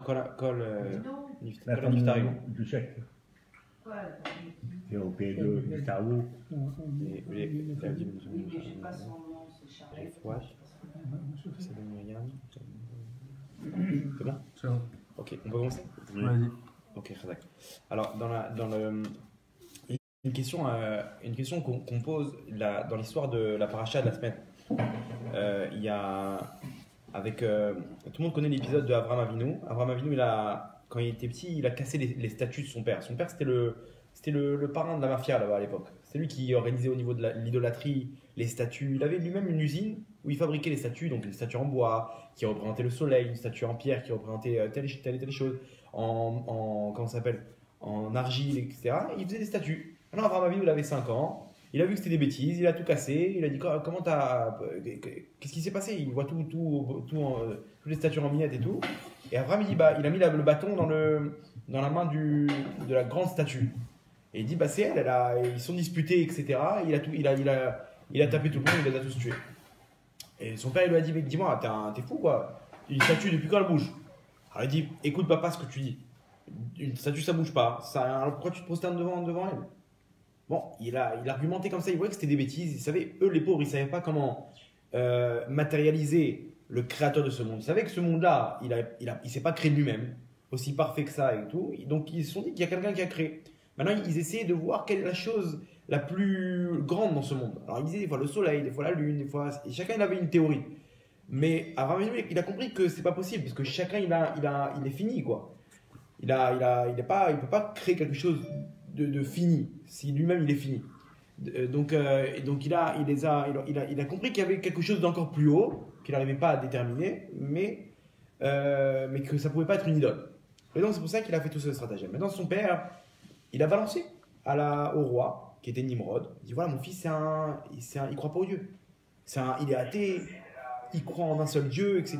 Col La Col Niftario. du chèque. Quoi, C'est au pays de Gustavo. j'ai pas son nom, c'est Charles. C'est de Myriam. C'est bon? C'est bon. Ok, on peut commencer? Vas-y. Ok, Razak. Alors, une question qu'on pose dans l'histoire de la paracha de la semaine. Il y a tout le monde connaît l'épisode de Avraham Avinu. Avraham Avinu, quand il était petit, il a cassé les statues de son père. Son père, c'était le parrain de la mafia là-bas à l'époque. C'est lui qui organisait au niveau de l'idolâtrie les statues. Il avait lui-même une usine où il fabriquait les statues, donc une statue en bois qui représentait le soleil, une statue en pierre qui représentait telle et telle chose, comment ça s'appelle, en argile, etc. Il faisait des statues. Alors Avraham Avinu, il avait 5 ans. Il a vu que c'était des bêtises, il a tout cassé, il a dit qu'est-ce qui s'est passé? Il voit toutes les statues en miettes et tout. Et Abraham, il a mis le bâton dans la main de la grande statue. Et il dit, c'est elle, ils sont disputés, etc. Il a tapé tout le monde, il les a tous tués. Et son père, il lui a dit, mais dis-moi, t'es fou quoi? Une statue, depuis quand elle bouge? Alors il dit, écoute papa ce que tu dis. Une statue, ça bouge pas. Alors pourquoi tu te prosternes devant elle? Bon, il a argumenté comme ça, il voyait que c'était des bêtises. Ils savaient, eux les pauvres, ils ne savaient pas comment matérialiser le créateur de ce monde. Ils savaient que ce monde-là, il ne s'est pas créé lui-même, aussi parfait que ça et tout. Donc ils se sont dit qu'il y a quelqu'un qui a créé. Maintenant, ils essayaient de voir quelle est la chose la plus grande dans ce monde. Alors ils disaient des fois le soleil, des fois la lune, des fois. Et chacun il avait une théorie. Mais Abraham, il a compris que c'est pas possible, parce que chacun il est fini quoi. Il peut pas créer quelque chose de fini, si lui-même il est fini. Donc il a compris qu'il y avait quelque chose d'encore plus haut, qu'il n'arrivait pas à déterminer, mais que ça ne pouvait pas être une idole. Et donc c'est pour ça qu'il a fait tout ce stratagème. Maintenant son père, il a balancé au roi, qui était Nimrod. Il dit voilà, mon fils, il croit pas au Dieu. Il est athée, il croit en un seul Dieu, etc.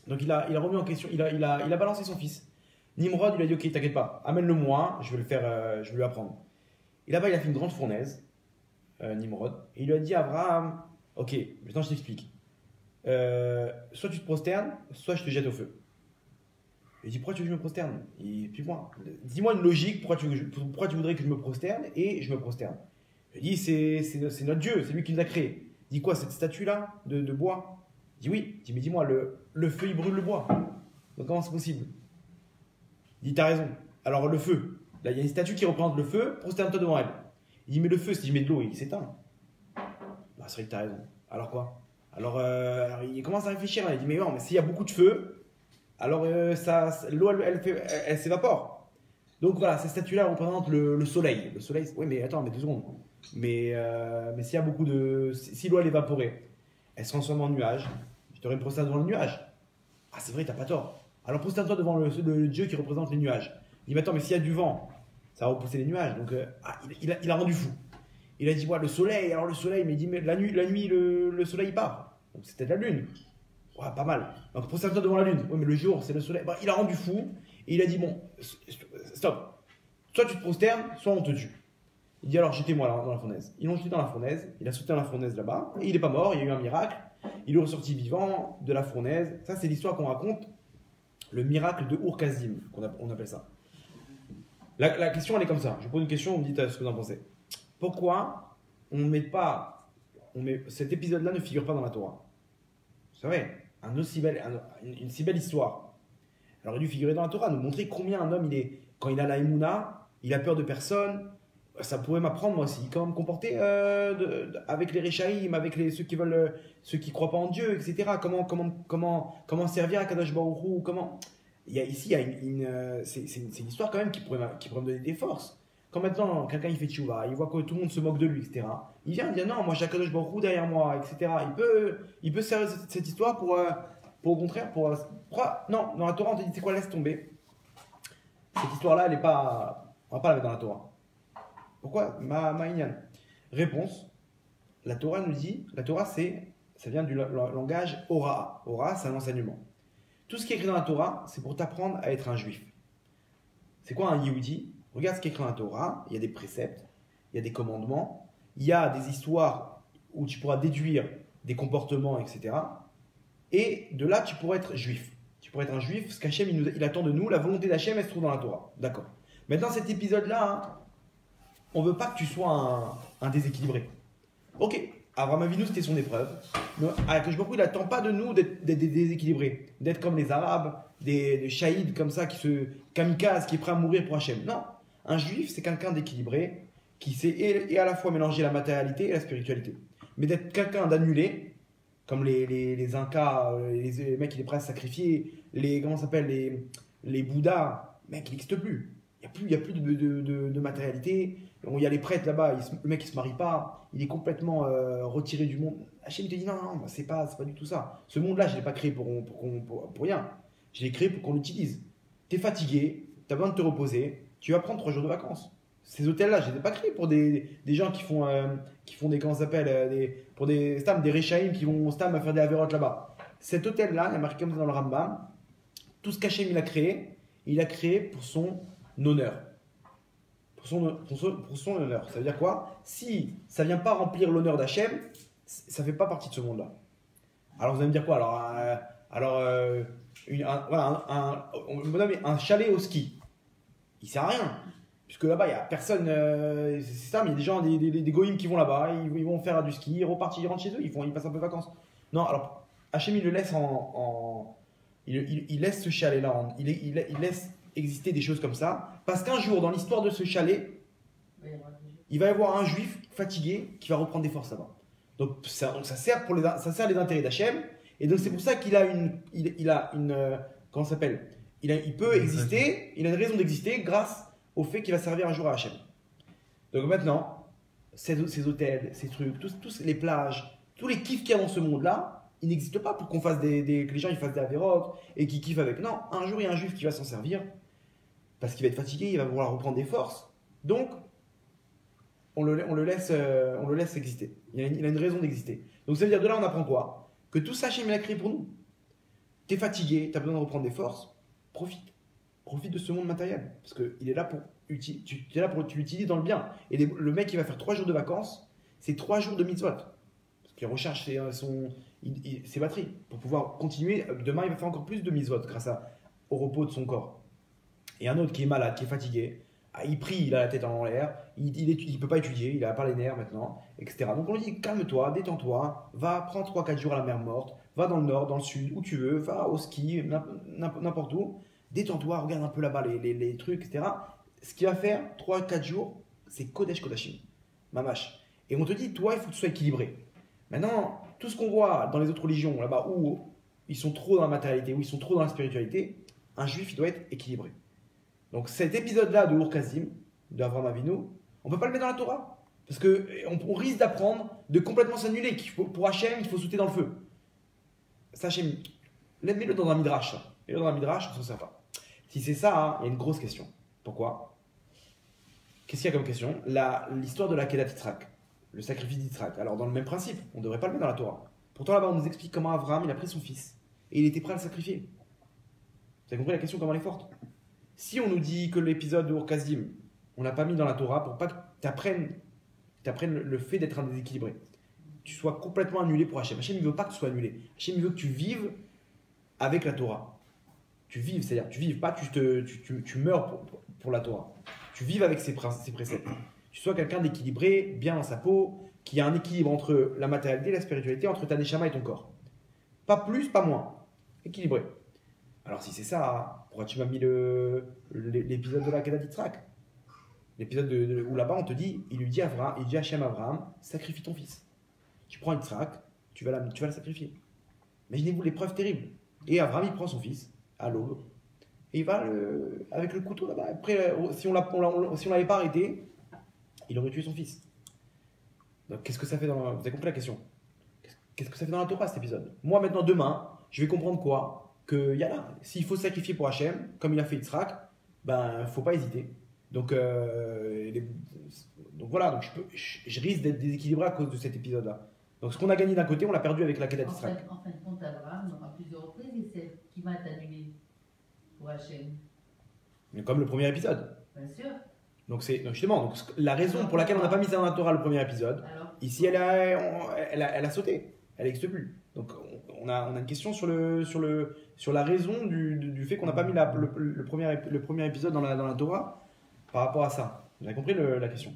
Donc il a remis en question, il a balancé son fils. Nimrod, il a dit ok, t'inquiète pas, amène-le-moi, je vais lui apprendre. Et là-bas, il a fait une grande fournaise, Nimrod, et il lui a dit à Abraham, ok, maintenant je t'explique. Soit tu te prosternes, soit je te jette au feu. Il dit pourquoi tu veux que je me prosterne? Dis-moi une logique, pourquoi tu voudrais que je me prosterne, et je me prosterne. Il dit c'est notre Dieu, c'est lui qui nous a créés. Il dit quoi, cette statue-là de bois? Il dit oui. Il dit mais dis-moi, le feu il brûle le bois. Donc comment c'est possible? Il dit, t'as raison. Alors le feu, là il y a une statue qui représente le feu, prosterne-toi devant elle. Il dit, mais le feu, si je mets de l'eau, il s'éteint. C'est vrai que t'as raison. Alors quoi? Alors il commence à réfléchir, il dit, mais non, mais s'il y a beaucoup de feu, alors l'eau elle s'évapore. Donc voilà, cette statue-là représente le soleil. Le soleil, oui, mais attends, mais 2 secondes. Mais s'il y a beaucoup si l'eau elle est évaporée, elle se transforme en nuage, je te prosterne devant le nuage. Ah, c'est vrai, t'as pas tort. Alors prosterne-toi devant le Dieu qui représente les nuages. Il dit, mais attends, mais s'il y a du vent, ça va repousser les nuages. Donc il a rendu fou. Il a dit, le soleil, alors le soleil, mais il dit, mais la nuit le soleil part. Donc c'était la lune. Ouais, pas mal. Donc prosterne-toi devant la lune. Oui, mais le jour, c'est le soleil. Il a rendu fou. Et il a dit, bon, stop. Soit tu te prosternes, soit on te tue. Il dit, alors jetez-moi dans la fournaise. Ils l'ont jeté dans la fournaise. Il a sauté dans la fournaise là-bas. Et il n'est pas mort, il y a eu un miracle. Il est ressorti vivant de la fournaise. Ça, c'est l'histoire qu'on raconte. Le miracle de Ur-Kazim, on appelle ça. La question, elle est comme ça. Je vous pose une question, vous me dites ce que vous en pensez. Pourquoi cet épisode-là ne figure pas dans la Torah? C'est vrai, une si belle histoire. Elle aurait dû figurer dans la Torah, nous montrer combien un homme, quand il a la Emouna, il a peur de personne. Ça pourrait m'apprendre moi aussi, comment me comporter avec les Réchaïm, avec ceux qui croient pas en Dieu, etc. Comment servir à Kadosh Baruch Hu, c'est une histoire quand même qui pourrait me donner des forces. Quand maintenant quelqu'un il fait tchouva, il voit que tout le monde se moque de lui, etc. Il vient dire non, moi j'ai Kadosh Baruch Hu derrière moi, etc. Il peut servir cette histoire pour au contraire non, dans la Torah on te dit c'est quoi, laisse tomber. Cette histoire-là, on va pas la mettre dans la Torah. Pourquoi? Ma'inyan. Réponse. La Torah nous dit, la Torah ça vient du langage Ora. Ora, c'est un enseignement. Tout ce qui est écrit dans la Torah, c'est pour t'apprendre à être un juif. C'est quoi un Yehudi? Regarde ce qui est écrit dans la Torah, il y a des préceptes, il y a des commandements, il y a des histoires où tu pourras déduire des comportements, etc. Et de là, tu pourras être juif. Tu pour être un juif, ce qu'Hachem il attend de nous, la volonté d'Hachem, elle se trouve dans la Torah. D'accord. Maintenant, cet épisode-là, hein, on ne veut pas que tu sois un déséquilibré. Ok, Abraham Avinu, c'était son épreuve. Mais Akadosh Baruch Hu, il n'attend pas de nous d'être des déséquilibrés, d'être comme les Arabes, des shahids comme ça, kamikazes, qui est prêt à mourir pour Hachem. Non, un juif, c'est quelqu'un d'équilibré, qui sait et à la fois mélanger la matérialité et la spiritualité. Mais d'être quelqu'un d'annulé, comme les Incas, les mecs qui étaient prêts à se sacrifier, comment ça s'appelle, les Bouddhas, mec, il n'existe plus. Il n'y a plus de matérialité. Il y a les prêtres là-bas, le mec il se marie pas, il est complètement retiré du monde. Hachem te dit non, c'est pas du tout ça. Ce monde-là, je ne l'ai pas créé pour rien. Je l'ai créé pour qu'on l'utilise. Tu es fatigué, tu as besoin de te reposer, tu vas prendre 3 jours de vacances. Ces hôtels-là, je ne les ai pas créés pour des gens qui font des, comment ça s'appelle, pour des Réchaïm qui vont faire des avérotes là-bas. Cet hôtel-là, il y a marqué comme ça dans le Rambam, tout ce qu'Hachem il a créé pour son honneur. Pour son honneur. Ça veut dire quoi? Si ça ne vient pas remplir l'honneur d'Hachem, ça ne fait pas partie de ce monde-là. Alors vous allez me dire quoi? On me donne un chalet au ski. Il ne sert à rien. Puisque là-bas, il n'y a personne. C'est ça, mais il y a des gens, des goïms qui vont là-bas, ils vont faire du ski, ils repartent, ils rentrent chez eux, ils passent un peu de vacances. Non, alors Hachem, il le laisse il laisse ce chalet-là, il laisse exister des choses comme ça, parce qu'un jour, dans l'histoire de ce chalet, il va y avoir un juif fatigué qui va reprendre des forces là-bas. Donc ça sert les intérêts d'Hachem, et donc c'est pour ça qu'il a comment ça s'appelle, il peut exister, il a une raison d'exister grâce au fait qu'il va servir un jour à Hachem. Donc maintenant, ces hôtels, ces trucs, tous les plages, tous les kiffs qu'il y a dans ce monde-là, ils n'existent pas pour qu'on fasse que les gens ils fassent des avérotes et qu'ils kiffent avec. Non, un jour il y a un juif qui va s'en servir parce qu'il va être fatigué, il va vouloir reprendre des forces. Donc, on le laisse exister. Il a une raison d'exister. Donc ça veut dire, de là on apprend quoi? Que tout ça, Hachem il a créé pour nous. Tu es fatigué, tu as besoin de reprendre des forces, profite. Profite de ce monde matériel. Parce qu'il est là pour tu l'utilises dans le bien. Et le mec qui va faire 3 jours de vacances, c'est 3 jours de mitzvot. Parce qu'il recharge ses batteries. Pour pouvoir continuer, demain il va faire encore plus de mitzvot grâce au repos de son corps. Et un autre qui est malade, qui est fatigué, il prie, il a la tête en l'air, il ne peut pas étudier, il n'a pas les nerfs maintenant, etc. Donc on lui dit calme-toi, détends-toi, va prendre 3-4 jours à la mer Morte, va dans le nord, dans le sud, où tu veux, va au ski, n'importe où. Détends-toi, regarde un peu là-bas les trucs, etc. Ce qu'il va faire, 3-4 jours, c'est Kodesh Kodashim, Mamash. Et on te dit, toi, il faut que tu sois équilibré. Maintenant, tout ce qu'on voit dans les autres religions, là-bas, où ils sont trop dans la matérialité, où ils sont trop dans la spiritualité, un juif, il doit être équilibré. Donc cet épisode-là de Ur-Kazim, d'Avraham Avinu, on ne peut pas le mettre dans la Torah. Parce qu'on risque d'apprendre de complètement s'annuler. Pour Hachem, il faut sauter dans le feu. Ça, Hachem, mets-le dans un midrash. Mets-le dans un midrash, on s'en sert pas. Si c'est ça, hein, il y a une grosse question. Pourquoi? Qu'est-ce qu'il y a comme question? L'histoire de la Kedat Yitzhak, le sacrifice d'Yitzhak. Alors, dans le même principe, on ne devrait pas le mettre dans la Torah. Pourtant, là-bas, on nous explique comment Abraham, il a pris son fils. Et il était prêt à le sacrifier. Vous avez compris la question, comment elle est forte? Si on nous dit que l'épisode de Ur-Kazim, on l'a pas mis dans la Torah pour pas que tu apprennes le fait d'être un déséquilibré. Tu sois complètement annulé pour Hachem. Hachem, il ne veut pas que tu sois annulé. Hachem, il veut que tu vives avec la Torah. Tu vives, c'est-à-dire tu vives pas, tu meurs pour la Torah. Tu vives avec ses préceptes. Tu sois quelqu'un d'équilibré, bien dans sa peau, qui a un équilibre entre la matérialité et la spiritualité, entre ta neshama et ton corps. Pas plus, pas moins. Équilibré. Alors si c'est ça, pourquoi tu m'as mis l'épisode de la Kedat Yitzhak? L'épisode où là-bas on te dit, il dit à Hachem Abraham, sacrifie ton fils. Tu prends Yitzhak, tu vas le sacrifier. Imaginez-vous l'épreuve terrible. Et Abraham il prend son fils à l'aube et il va avec le couteau là-bas. Après, si on l'avait pas arrêté, il aurait tué son fils. Donc qu'est-ce que ça fait vous avez compris la question? Qu'est-ce que ça fait dans la Torah cet épisode? Moi maintenant demain, je vais comprendre quoi? Que s'il faut sacrifier pour Hachem, comme il a fait Yitzhak, ben faut pas hésiter. Donc voilà, donc je risque d'être déséquilibré à cause de cet épisode-là. Donc ce qu'on a gagné d'un côté, on l'a perdu avec la Kedat Yitzhak. En fin de compte, Abraham aura plusieurs reprises et c'est qui va t'annuler pour Hachem. Mais comme le premier épisode. Bien sûr. Donc justement, la raison pour laquelle on n'a pas mis ça dans la Torah le premier épisode, Alors, ici elle a sauté, elle n'existe plus. Donc on a une question sur la raison du fait qu'on n'a pas mis le premier épisode dans la Torah par rapport à ça. Vous avez compris la question?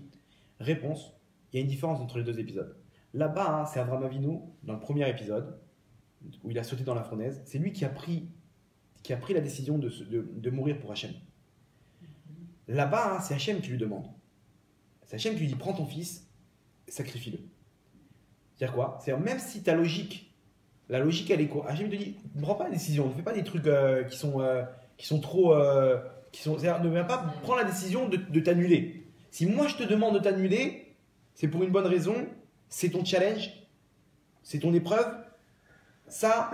Réponse, il y a une différence entre les deux épisodes. Là-bas, hein, c'est Avraham Avinu, dans le premier épisode, où il a sauté dans la fournaise. C'est lui qui a pris la décision de mourir pour Hachem. Là-bas, hein, c'est Hachem qui lui demande. C'est Hachem qui lui dit, prends ton fils, sacrifie-le. C'est-à-dire quoi? C'est-à-dire, même si la logique, elle est quoi? Hachem te dit, ne prends pas la décision, ne fais pas des trucs qui sont trop... c'est-à-dire, ne viens pas prendre la décision de t'annuler. Si moi, je te demande de t'annuler, c'est pour une bonne raison, c'est ton challenge, c'est ton épreuve, ça,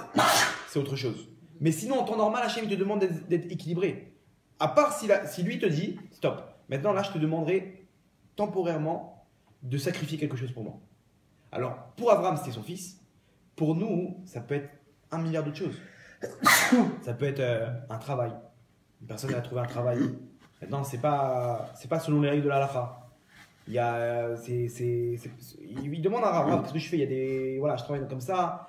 c'est autre chose. Mais sinon, en temps normal, Hachem te demande d'être équilibré. À part si lui te dit, stop, maintenant là, je te demanderai temporairement de sacrifier quelque chose pour moi. Alors, pour Abraham, c'était son fils. Pour nous, ça peut être 1 milliard d'autres choses. Ça peut être un travail. Une personne a trouvé un travail. Maintenant, c'est pas selon les règles de la halakha. Il demande à Abraham, qu'est-ce que je fais? Il y a des, voilà, je travaille comme ça.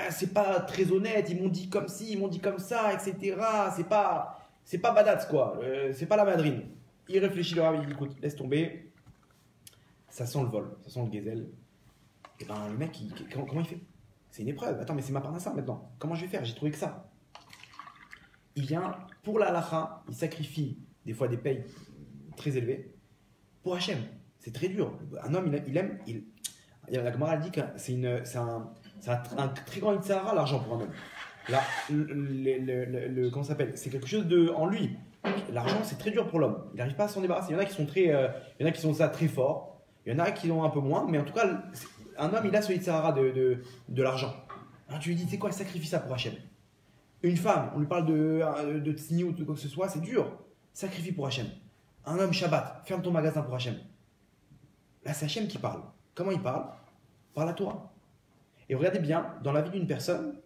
C'est pas très honnête. Ils m'ont dit comme ci, ils m'ont dit comme ça, etc. C'est pas badass quoi. C'est pas la madrine. Il réfléchit le Rav, il dit écoute, laisse tomber. Ça sent le vol, ça sent le gazelle. Et ben le mec, comment il fait? C'est une épreuve. Attends, mais c'est ma parnassa maintenant. Comment je vais faire? J'ai trouvé que ça. Il vient pour la halakha, il sacrifie des fois des payes très élevées pour Hachem. C'est très dur. Un homme, la Gemara dit que c'est un très grand itzara, l'argent pour un homme. Là, comment ça s'appelle? C'est quelque chose en lui. L'argent, c'est très dur pour l'homme. Il n'arrive pas à s'en débarrasser. Il y en a qui sont il y en a qui sont ça très fort. Il y en a qui l'ont un peu moins. Mais en tout cas, un homme, il a ce itzara de l'argent. Alors tu lui dis, tu sais quoi, sacrifie ça pour Hachem. Une femme, on lui parle de tsini ou de quoi que ce soit, c'est dur. Sacrifie pour Hachem. Un homme, Shabbat, ferme ton magasin pour Hachem. Là, c'est Hachem qui parle. Comment il parle? Par la Torah. Et regardez bien, dans la vie d'une personne,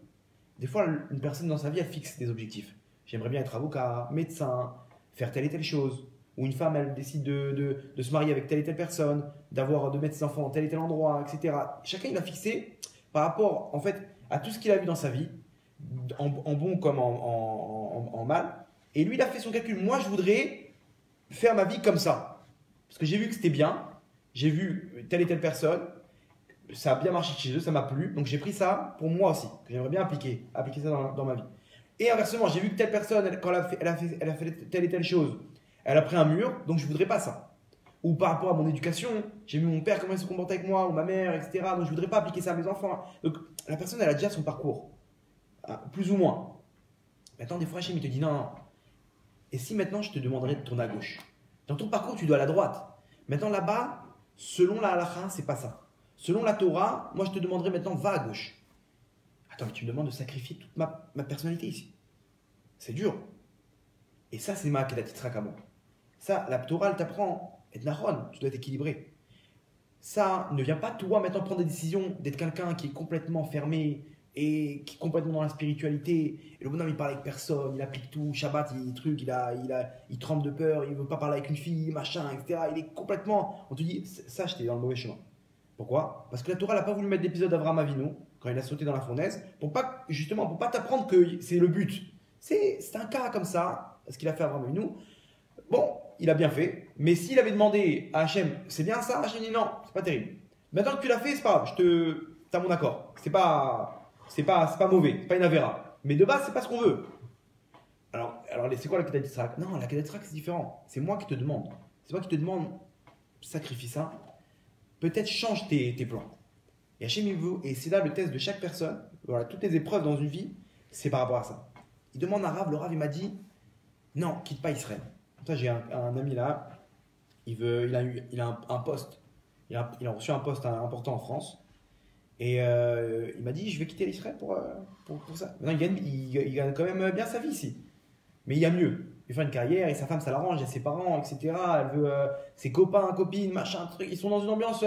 des fois, une personne dans sa vie, elle fixe des objectifs. J'aimerais bien être avocat, médecin, faire telle et telle chose. Ou une femme, elle décide de se marier avec telle et telle personne, de mettre ses enfants dans tel et tel endroit, etc. Chacun, il a fixé par rapport, en fait, à tout ce qu'il a vu dans sa vie, en bon comme en mal. Et lui, il a fait son calcul. Moi, je voudrais faire ma vie comme ça. Parce que j'ai vu que c'était bien. J'ai vu telle et telle personne. Ça a bien marché chez eux, ça m'a plu. Donc, j'ai pris ça pour moi aussi. Que j'aimerais bien appliquer ça dans ma vie. Et inversement, j'ai vu que telle personne, quand elle a fait telle et telle chose, elle a pris un mur. Donc, je voudrais pas ça. Ou par rapport à mon éducation, j'ai vu mon père, comment il se comportait avec moi, ou ma mère, etc. Donc, je voudrais pas appliquer ça à mes enfants. Donc, la personne, elle a déjà son parcours. Plus ou moins. Maintenant, des fois, Hachem, il te dit non. Et si maintenant, je te demanderais de tourner à gauche? Dans ton parcours, tu dois à la droite. Maintenant, là-bas, selon la halakha, c'est pas ça. Selon la Torah, moi, je te demanderais maintenant, va à gauche. Attends, mais tu me demandes de sacrifier toute ma personnalité ici. C'est dur. Et ça, c'est ma kedatitra kamo. Ça, la Torah, elle t'apprend, et naron, tu dois être équilibré. Ça ne vient pas, toi, maintenant, prendre des décisions d'être quelqu'un qui est complètement fermé, et qui est complètement dans la spiritualité. Et le bonhomme, il parle avec personne, il applique tout, Shabbat, il tremble de peur, il ne veut pas parler avec une fille, machin, etc. Il est complètement... On te dit, ça, j'étais dans le mauvais chemin. Pourquoi? Parce que la Torah n'a pas voulu mettre d'épisode d'Avraham Avinu, quand il a sauté dans la fournaise, pour pas t'apprendre que c'est le but. C'est un cas comme ça, ce qu'il a fait à Avraham Avinu. Bon, il a bien fait, mais s'il avait demandé à Hachem, c'est bien ça, Hachem dit non, c'est pas terrible. Maintenant que tu l'as fait, c'est pas grave, t'as mon accord. C'est pas mauvais, c'est pas une avéra. Mais de base, c'est pas ce qu'on veut. Alors c'est quoi la Kedat Yitzhak? Non, la Kedat Yitzhak, c'est différent. C'est moi qui te demande. C'est moi qui te demande, sacrifie ça. Peut-être change tes plans. Et Hachem, il veut, et c'est là le test de chaque personne. Voilà, toutes les épreuves dans une vie, c'est par rapport à ça. Il demande à Rav, le Rav, il m'a dit, non, quitte pas Israël. Ça, j'ai un ami là, il a un poste. Il a reçu un poste important en France. Et il m'a dit, je vais quitter l'Israël pour ça. Maintenant, il gagne quand même bien sa vie ici. Mais il y a mieux. Il veut faire une carrière, et sa femme, ça l'arrange, il y a ses parents, etc. Elle veut ses copains, copines, machin, truc. Ils sont dans une ambiance...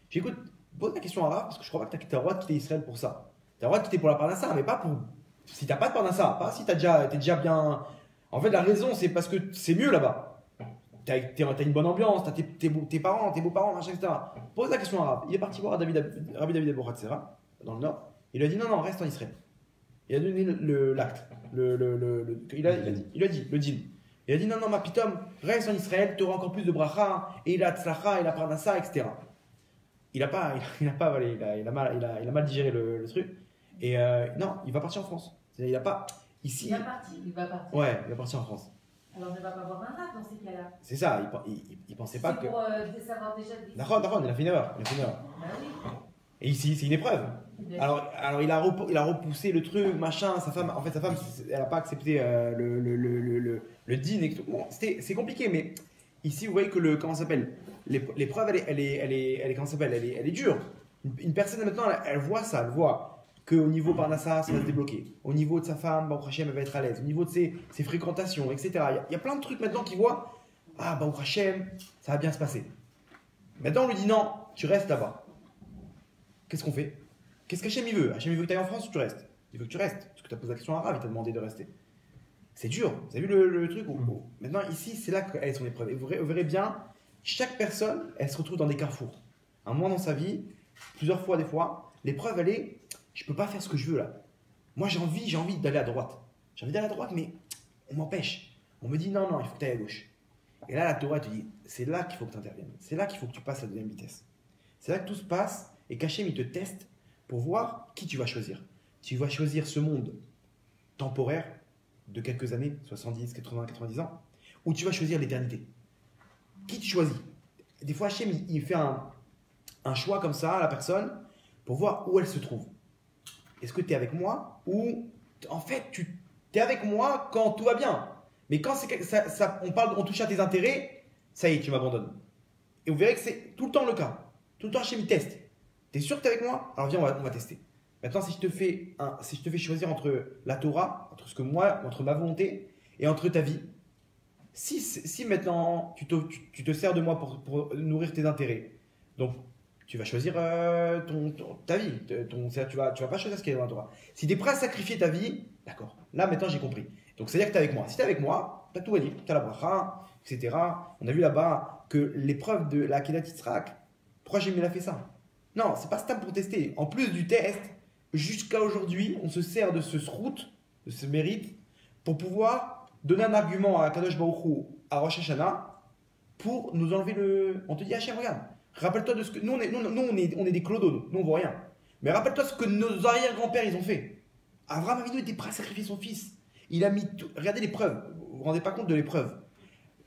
J'écoute, pose la question à Rav, parce que je crois pas que tu as le droit de quitter Israël pour ça. Tu as le droit de quitter pour la parnassa, mais pas pour... Si tu n'as pas de parnassa, pas si tu es déjà bien... En fait, la raison, c'est parce que c'est mieux là-bas. Tu as une bonne ambiance, tu as tes parents, tes beaux-parents, machin, etc. Pose la question à Rav. Il est parti voir Rabbi David Abuhatzera, dans le Nord. Il lui a dit non, non, reste en Israël. Il a donné l'acte. Il a dit, le deal. Il a dit non, non, ma pitom, reste en Israël, tu auras encore plus de bracha, et il a tzlacha, il a parnassa, etc. Il a mal digéré le truc. Et non, il va partir en France. Il a pas. Ici. Il va partir. Il va partir. Ouais, il va partir en France. Alors ne va pas avoir un rap dans ces cas-là. C'est ça, il pensait pas que. C'est pour savoir déjà. D'accord, il a fait une erreur. Bah oui. Et ici, c'est une épreuve. Alors il a repoussé le truc, machin. Sa femme, elle n'a pas accepté le deal. Bon, c'est compliqué, mais ici, vous voyez que comment ça s'appelle, l'épreuve, elle est comment ça s'appelle, elle est dure. Une personne maintenant, elle voit ça, elle voit qu'au niveau Parnassa, ça va se débloquer. Au niveau de sa femme, Baruch Hashem, elle va être à l'aise. Au niveau de ses fréquentations, etc. Il y a plein de trucs maintenant qui voient, ah, Baruch Hashem, ça va bien se passer. Maintenant, on lui dit non, tu restes là-bas. Qu'est-ce qu'on fait? Qu'est-ce qu'Hachem il veut? Hachem il veut que tu ailles en France ou tu restes? Il veut que tu restes. Parce que tu as posé la question à Rav, il t'a demandé de rester. C'est dur. Vous avez vu le truc? Maintenant, ici, c'est là qu'elle est son épreuve. Et vous verrez bien, chaque personne, elle se retrouve dans des carrefours. Un moment dans sa vie, plusieurs fois, des fois, l'épreuve, elle est, je peux pas faire ce que je veux là. Moi, j'ai envie d'aller à droite. J'ai envie d'aller à droite, mais on m'empêche. On me dit non, non, il faut que tu ailles à gauche. Et là, la Torah te dit, c'est là qu'il faut que tu interviennes. C'est là qu'il faut que tu passes à la deuxième vitesse. C'est là que tout se passe et qu'Hachem, il te teste pour voir qui tu vas choisir. Tu vas choisir ce monde temporaire de quelques années, 70, 80, 90 ans, ou tu vas choisir l'éternité. Qui tu choisis? Des fois, Hachem, il fait un choix comme ça à la personne pour voir où elle se trouve. Est-ce que tu es avec moi ou en fait tu es avec moi quand tout va bien, mais quand on touche à tes intérêts, ça y est, tu m'abandonnes. Et vous verrez que c'est tout le temps le cas. Tout le temps, Hachem, il teste. Tu es sûr que tu es avec moi? Alors viens, on va tester. Maintenant, si je te fais choisir entre la Torah, entre ma volonté et entre ta vie, si maintenant tu te sers de moi pour nourrir tes intérêts, donc tu vas choisir ta vie. Tu vas pas choisir ce qui est dans la Torah. Si tu es prêt à sacrifier ta vie, d'accord. Là, maintenant, j'ai compris. Donc, c'est-à-dire que tu es avec moi. Si tu es avec moi, tu as tout gagné. Tu as la bracha, etc. On a vu là-bas que l'épreuve de la Kedat Yitzhak, pourquoi j'ai mis fait ça? Non, c'est pas stable pour tester. En plus du test, jusqu'à aujourd'hui, on se sert de ce srout, de ce mérite, pour pouvoir donner un argument à Kadosh Baruch Hu, à Rosh Hashanah, pour nous enlever le. On te dit, Hachem, regarde, rappelle-toi de ce que. Nous, on est des clodos, nous, on voit rien. Mais rappelle-toi ce que nos arrière-grands-pères, ils ont fait. Abraham Avinu était prêt à sacrifier son fils. Il a mis. Regardez l'épreuve. Vous vous rendez pas compte de l'épreuve.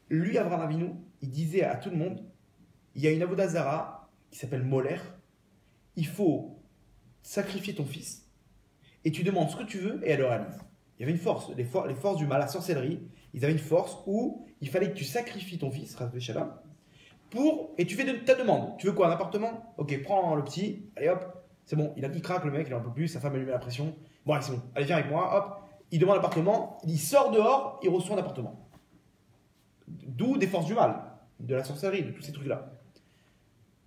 Lui, Abraham Avinu, il disait à tout le monde, il y a une Avodah Zara qui s'appelle Moller. Il faut sacrifier ton fils et tu demandes ce que tu veux et elle le réalise. Il y avait une force, les forces du mal, la sorcellerie, ils avaient une force où il fallait que tu sacrifies ton fils, et tu fais ta demande. Tu veux quoi, un appartement? Ok, prends le petit, allez hop, c'est bon, il craque le mec, il en peut plus, sa femme elle lui met la pression. Bon, allez, c'est bon, allez, viens avec moi, hop, il demande l'appartement, il sort dehors, il reçoit un appartement. D'où des forces du mal, de la sorcellerie, de tous ces trucs-là.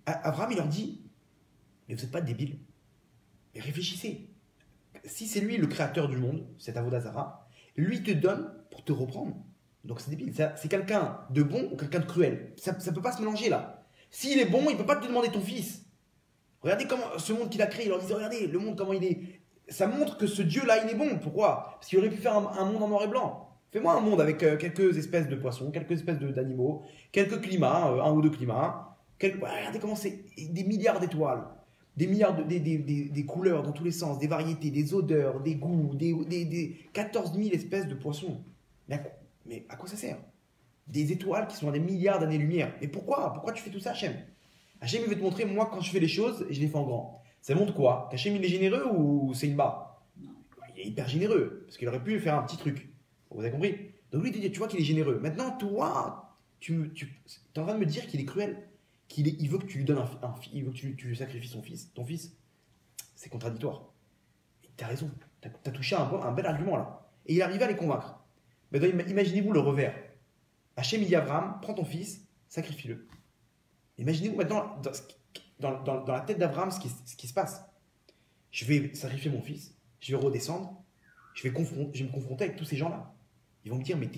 Abraham, il leur dit, mais vous n'êtes pas débiles. Mais réfléchissez. Si c'est lui le créateur du monde, cet Avodah Zara, lui te donne pour te reprendre. Donc c'est débile. C'est quelqu'un de bon ou quelqu'un de cruel. Ça ne peut pas se mélanger là. S'il est bon, il ne peut pas te demander ton fils. Regardez comment ce monde qu'il a créé. Il leur disait, regardez le monde comment il est. Ça montre que ce Dieu-là, il est bon. Pourquoi? Parce qu'il aurait pu faire un monde en noir et blanc. Fais-moi un monde avec quelques espèces de poissons, quelques espèces d'animaux, quelques climats, un ou deux climats. Regardez comment c'est des milliards d'étoiles. Des milliards des couleurs dans tous les sens, des variétés, des odeurs, des goûts, des 14 000 espèces de poissons. Mais à quoi ça sert? Des étoiles qui sont à des milliards d'années-lumière. Mais pourquoi? Pourquoi tu fais tout ça, Hachem? Hachem, il veut te montrer, moi, quand je fais les choses, je les fais en grand. Ça montre quoi? Qu'Hachem, il est généreux ou c'est une barre? Il est hyper généreux, parce qu'il aurait pu faire un petit truc. Vous avez compris? Donc lui, tu vois qu'il est généreux. Maintenant, toi, tu es en train de me dire qu'il est cruel. Il veut que tu lui donnes il veut que tu lui sacrifies ton fils. C'est contradictoire. Tu as raison. Tu as touché un bel argument là. Et il arrive à les convaincre. Mais imaginez-vous le revers. Hachem dit à Abraham, prends ton fils, sacrifie-le. Imaginez-vous maintenant dans la tête d'Abraham ce qui se passe. Je vais sacrifier mon fils, je vais redescendre, je vais me confronter avec tous ces gens-là. Ils vont me dire, mais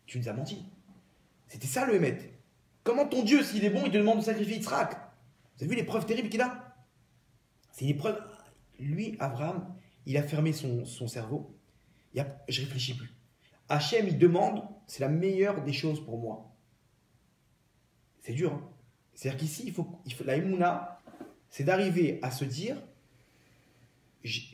tu nous as menti. C'était ça le Hémet. Comment ton Dieu, s'il est bon, il te demande de sacrifier Yitzhak? Vous avez vu l'épreuve terrible qu'il a? C'est une épreuve. lui, Abraham, il a fermé son cerveau. Je réfléchis plus. Hachem, il demande, c'est la meilleure des choses pour moi. C'est dur. Hein. C'est-à-dire qu'ici, la Emouna, c'est d'arriver à se dire,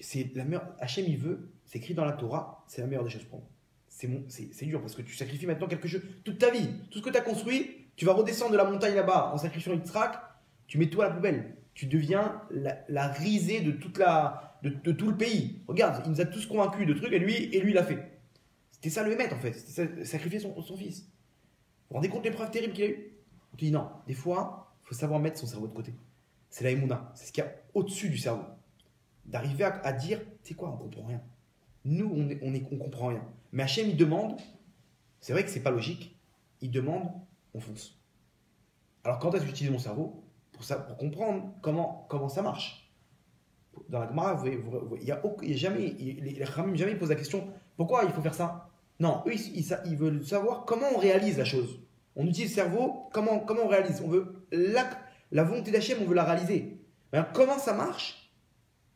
c'est la meilleure, Hachem, il veut, c'est écrit dans la Torah, c'est la meilleure des choses pour moi. C'est dur parce que tu sacrifies maintenant quelque chose, toute ta vie, tout ce que tu as construit, tu vas redescendre de la montagne là-bas en sacrifiant Yitzhak, tu mets tout à la poubelle. Tu deviens la risée de, de tout le pays. Regarde, il nous a tous convaincus de trucs et lui il l'a fait. C'était ça le Hémet en fait, c'était sacrifier son fils. Vous vous rendez compte l'épreuve terrible qu'il a eue? On te dit non, des fois, il faut savoir mettre son cerveau de côté. C'est la Emouna, c'est ce qu'il y a au-dessus du cerveau. D'arriver à dire, tu sais quoi, on comprend rien. Nous, on comprend rien. Mais Hachem, il demande, c'est vrai que c'est pas logique, il demande, on fonce. Alors quand est-ce que j'utilise mon cerveau pour comprendre comment ça marche? Dans la Gemara, il y a jamais, les Khamim jamais posent la question, pourquoi il faut faire ça? Non, eux, ils veulent savoir comment on réalise la chose. On utilise le cerveau, comment on réalise? On veut la volonté d'Hachem, on veut la réaliser. Mais comment ça marche?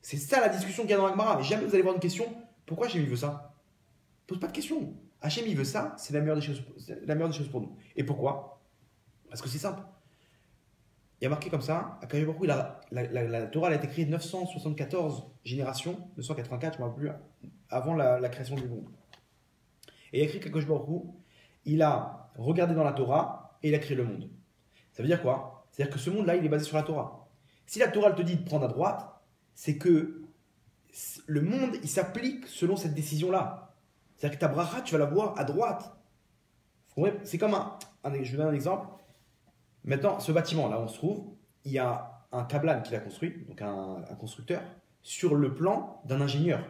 C'est ça la discussion qu'il y a dans la Gemara. Mais jamais vous allez voir une question, pourquoi Hachem il veut ça? Pose pas de question. Hachem il veut ça, c'est la meilleure des choses pour nous. Et pourquoi? Parce que c'est simple. Il y a marqué comme ça, Akadosh Baruch Hu, la Torah elle a été écrite 974 générations, 984, je ne me rappelle plus, avant la création du monde. Et il a écrit qu'Akadosh Baruch Hu, il a regardé dans la Torah et il a créé le monde. Ça veut dire quoi? C'est-à-dire que ce monde-là, il est basé sur la Torah. Si la Torah elle te dit de prendre à droite, c'est que le monde, il s'applique selon cette décision-là. C'est-à-dire que ta bracha, tu vas la voir à droite. C'est comme je vous donne un exemple. Maintenant, ce bâtiment, là où on se trouve, il y a un Kablan qui l'a construit, donc un constructeur, sur le plan d'un ingénieur.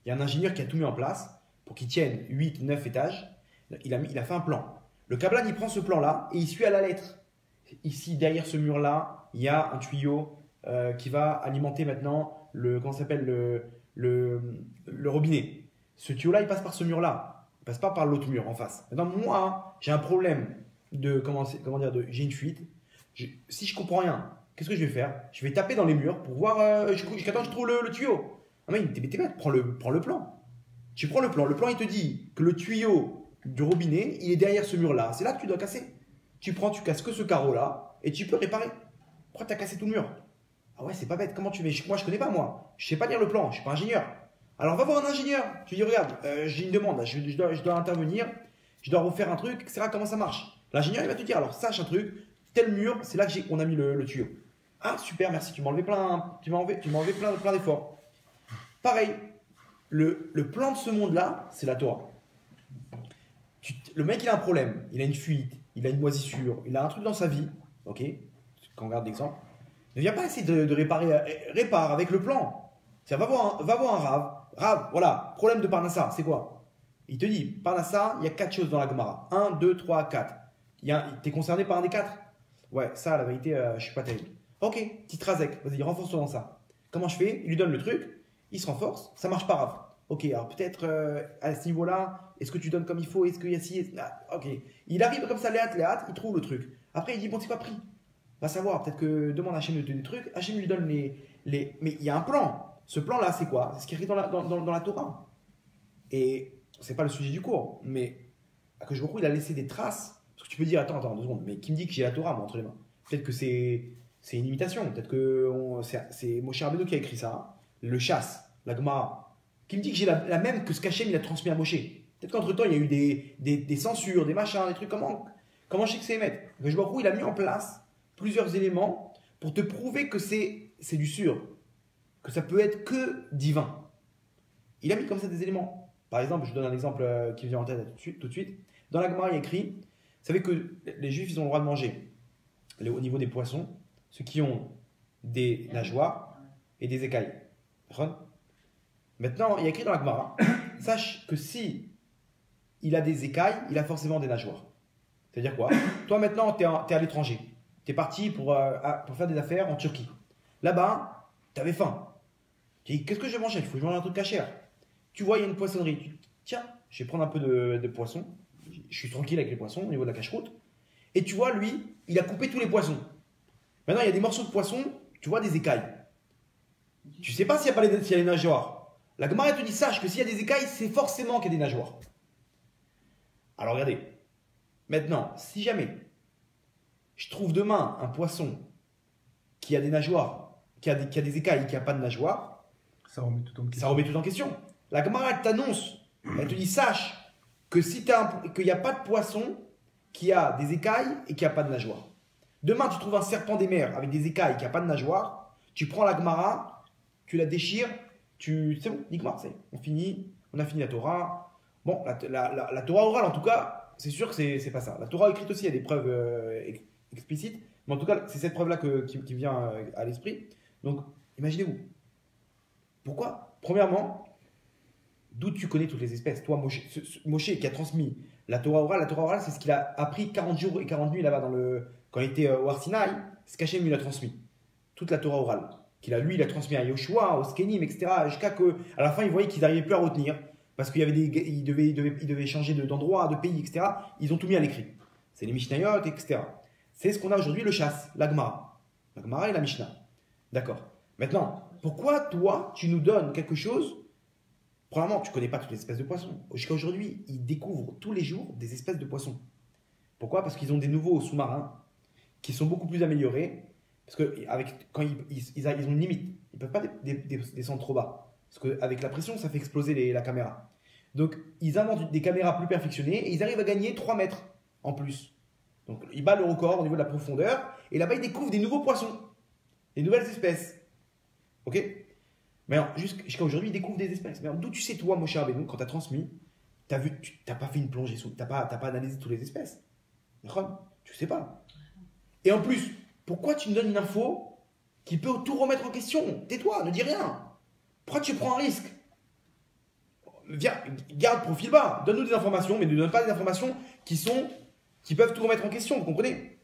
Il y a un ingénieur qui a tout mis en place pour qu'il tienne 8, 9 étages. Il a fait un plan. Le Kablan, il prend ce plan-là et il suit à la lettre. Ici, derrière ce mur-là, il y a un tuyau qui va alimenter maintenant le robinet. Ce tuyau-là, il passe par ce mur-là. Il ne passe pas par l'autre mur en face. Maintenant, moi, j'ai un problème j'ai une fuite. Si je comprends rien, qu'est-ce que je vais faire? Je vais taper dans les murs pour voir jusqu'à temps que je trouve le tuyau. Ah mais t'es bête, prends le plan. Tu prends le plan. Le plan, il te dit que le tuyau du robinet, il est derrière ce mur-là. C'est là que tu dois casser. Tu casses que ce carreau-là et tu peux réparer. Pourquoi tu as cassé tout le mur? Ah ouais, c'est pas bête. Comment tu fais? Moi, je connais pas, moi. Je sais pas lire le plan. Je suis pas ingénieur. Alors, va voir un ingénieur. Tu dis, regarde, j'ai une demande. Là, je dois intervenir. Je dois refaire un truc, etc. Comment ça marche? L'ingénieur, il va te dire, alors sache un truc, tel mur, c'est là qu'on a mis le tuyau. Ah, super, merci, tu m'as enlevé plein d'efforts. Pareil, le plan de ce monde-là, c'est la Torah. Le mec, il a un problème, il a une fuite, il a une moisissure, il a un truc dans sa vie, ok? Quand on regarde l'exemple, ne viens pas essayer de réparer, répare avec le plan. Va voir un Rav. Rav, voilà, problème de Parnassa, c'est quoi? Il te dit, Parnassa, il y a 4 choses dans la Gemara. 1, 2, 3, 4. T'es concerné par un des 4? Ouais, ça, la vérité, je suis pas terrible. Ok, petite razek, vas-y, renforce-toi dans ça. Comment je fais? Il lui donne le truc, il se renforce, ça marche pas, Rav. Ok, alors peut-être à ce niveau-là, est-ce que tu donnes comme il faut? Est-ce qu'il y a si. Ok. Il arrive comme ça, léat, il trouve le truc. Après, il dit, bon, c'est pas pris. Va savoir, peut-être que demande à Hachem de te donner des trucs. Hachem lui donne les. Mais il y a un plan. Ce plan-là, c'est quoi? C'est ce qui est écrit dans la Torah. Et c'est pas le sujet du cours, mais Akadosh Baruch Hu, il a laissé des traces. Parce que tu peux dire, attends, 2 secondes, mais qui me dit que j'ai la Torah, moi, entre les mains? Peut-être que c'est une imitation. Peut-être que c'est Moshe Rabbeinu qui a écrit ça. Le chasse, la Gemara. Qui me dit que j'ai la même que ce qu'Hachem il a transmis à Moshe. Peut-être qu'entre-temps, il y a eu des censures, des machins, des trucs. Comment je sais que c'est émettre? Akadosh Baruch Hu, il a mis en place plusieurs éléments pour te prouver que c'est du sûr. Que ça peut être que divin. Il a mis comme ça des éléments. Par exemple, je donne un exemple qui me vient en tête tout de suite. Dans la Gemara, il y a écrit, vous savez que les Juifs, ils ont le droit de manger, au niveau des poissons, ceux qui ont des nageoires et des écailles. Maintenant, il y a écrit dans la Gemara, sache que si il a des écailles, il a forcément des nageoires. C'est-à-dire quoi? Toi, maintenant, tu es à l'étranger. Tu es parti pour faire des affaires en Turquie. Là-bas, tu avais faim. Tu dis, qu'est-ce que je vais manger? Il faut que je mange un truc cachère. Tu vois, il y a une poissonnerie. Tu dis, tiens, je vais prendre un peu de poisson. Je suis tranquille avec les poissons au niveau de la cache-route. Et tu vois, lui, il a coupé tous les poissons. Maintenant, il y a des morceaux de poisson, tu vois, des écailles. Tu sais pas s'il y a des nageoires. La Gemara te dit, sache que s'il y a des écailles, c'est forcément qu'il y a des nageoires. Alors regardez. Maintenant, si jamais je trouve demain un poisson qui a des nageoires, qui a des écailles et qui n'a pas de nageoires, Ça remet tout en question. ça remet tout en question. La Gemara elle t'annonce, elle te dit, sache que si qu'il n'y a pas de poisson qui a des écailles et qui n'a pas de nageoires. Demain, tu trouves un serpent des mers avec des écailles qui n'a pas de nageoires, tu prends la Gemara, tu la déchires, c'est bon, Nigmar, on a fini la Torah. Bon, la Torah orale, en tout cas, c'est sûr que c'est pas ça. La Torah écrite aussi, il y a des preuves explicites, mais en tout cas, c'est cette preuve-là qui vient à l'esprit. Donc, imaginez-vous. Pourquoi? Premièrement, d'où tu connais toutes les espèces? Toi, Moshe qui a transmis la Torah orale, c'est ce qu'il a appris 40 jours et 40 nuits là-bas quand il était au Arsinaï, c'est qu'Hachem lui l'a transmis. Toute la Torah orale. Il a transmis à Yoshua, au Skenim, etc. Jusqu'à qu'à la fin, ils voyaient qu'ils n'arrivaient plus à retenir. Parce qu'il y avait ils devaient changer d'endroit, de pays, etc. Ils ont tout mis à l'écrit. C'est les Mishnayot, etc. C'est ce qu'on a aujourd'hui, le chasse, la Gemara. La Gemara et la Mishnah. D'accord. Maintenant, pourquoi toi, tu nous donnes quelque chose? Premièrement, tu ne connais pas toutes les espèces de poissons. Jusqu'à aujourd'hui, ils découvrent tous les jours des espèces de poissons. Pourquoi? Parce qu'ils ont des nouveaux sous-marins qui sont beaucoup plus améliorés. Parce que quand ils ont une limite. Ils ne peuvent pas descendre trop bas. Parce qu'avec la pression, ça fait exploser la caméra. Donc, ils inventent des caméras plus perfectionnées et ils arrivent à gagner 3 mètres en plus. Donc, ils battent le record au niveau de la profondeur. Et là-bas, ils découvrent des nouveaux poissons. Des nouvelles espèces. Ok? Mais alors, jusqu'à aujourd'hui, ils découvrent des espèces. Mais d'où tu sais, toi, Moshe Rabbeinu, quand tu as transmis, tu n'as pas fait une plongée, tu n'as pas analysé toutes les espèces. Tu ne sais pas. Et en plus, pourquoi tu me donnes une info qui peut tout remettre en question? Tais-toi, ne dis rien. Pourquoi tu prends un risque? Viens, garde profil bas. Donne-nous des informations, mais ne donne pas des informations qui peuvent tout remettre en question. Vous comprenez?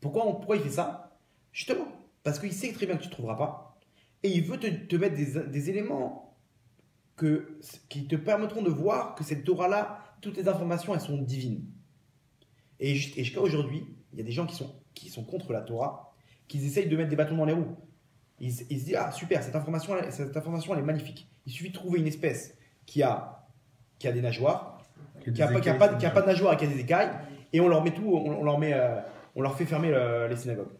Pourquoi il fait ça? Justement, parce qu'il sait très bien que tu ne trouveras pas. Et il veut te mettre des éléments qui te permettront de voir que cette Torah-là, toutes les informations, elles sont divines. Et jusqu'à aujourd'hui, il y a des gens qui sont contre la Torah, qui essayent de mettre des bâtons dans les roues. Ils se disent, ah super, cette information elle est magnifique. Il suffit de trouver une espèce qui a des nageoires, qui n'a pas de nageoires et qui a des écailles, et on leur met tout, on leur fait fermer les synagogues.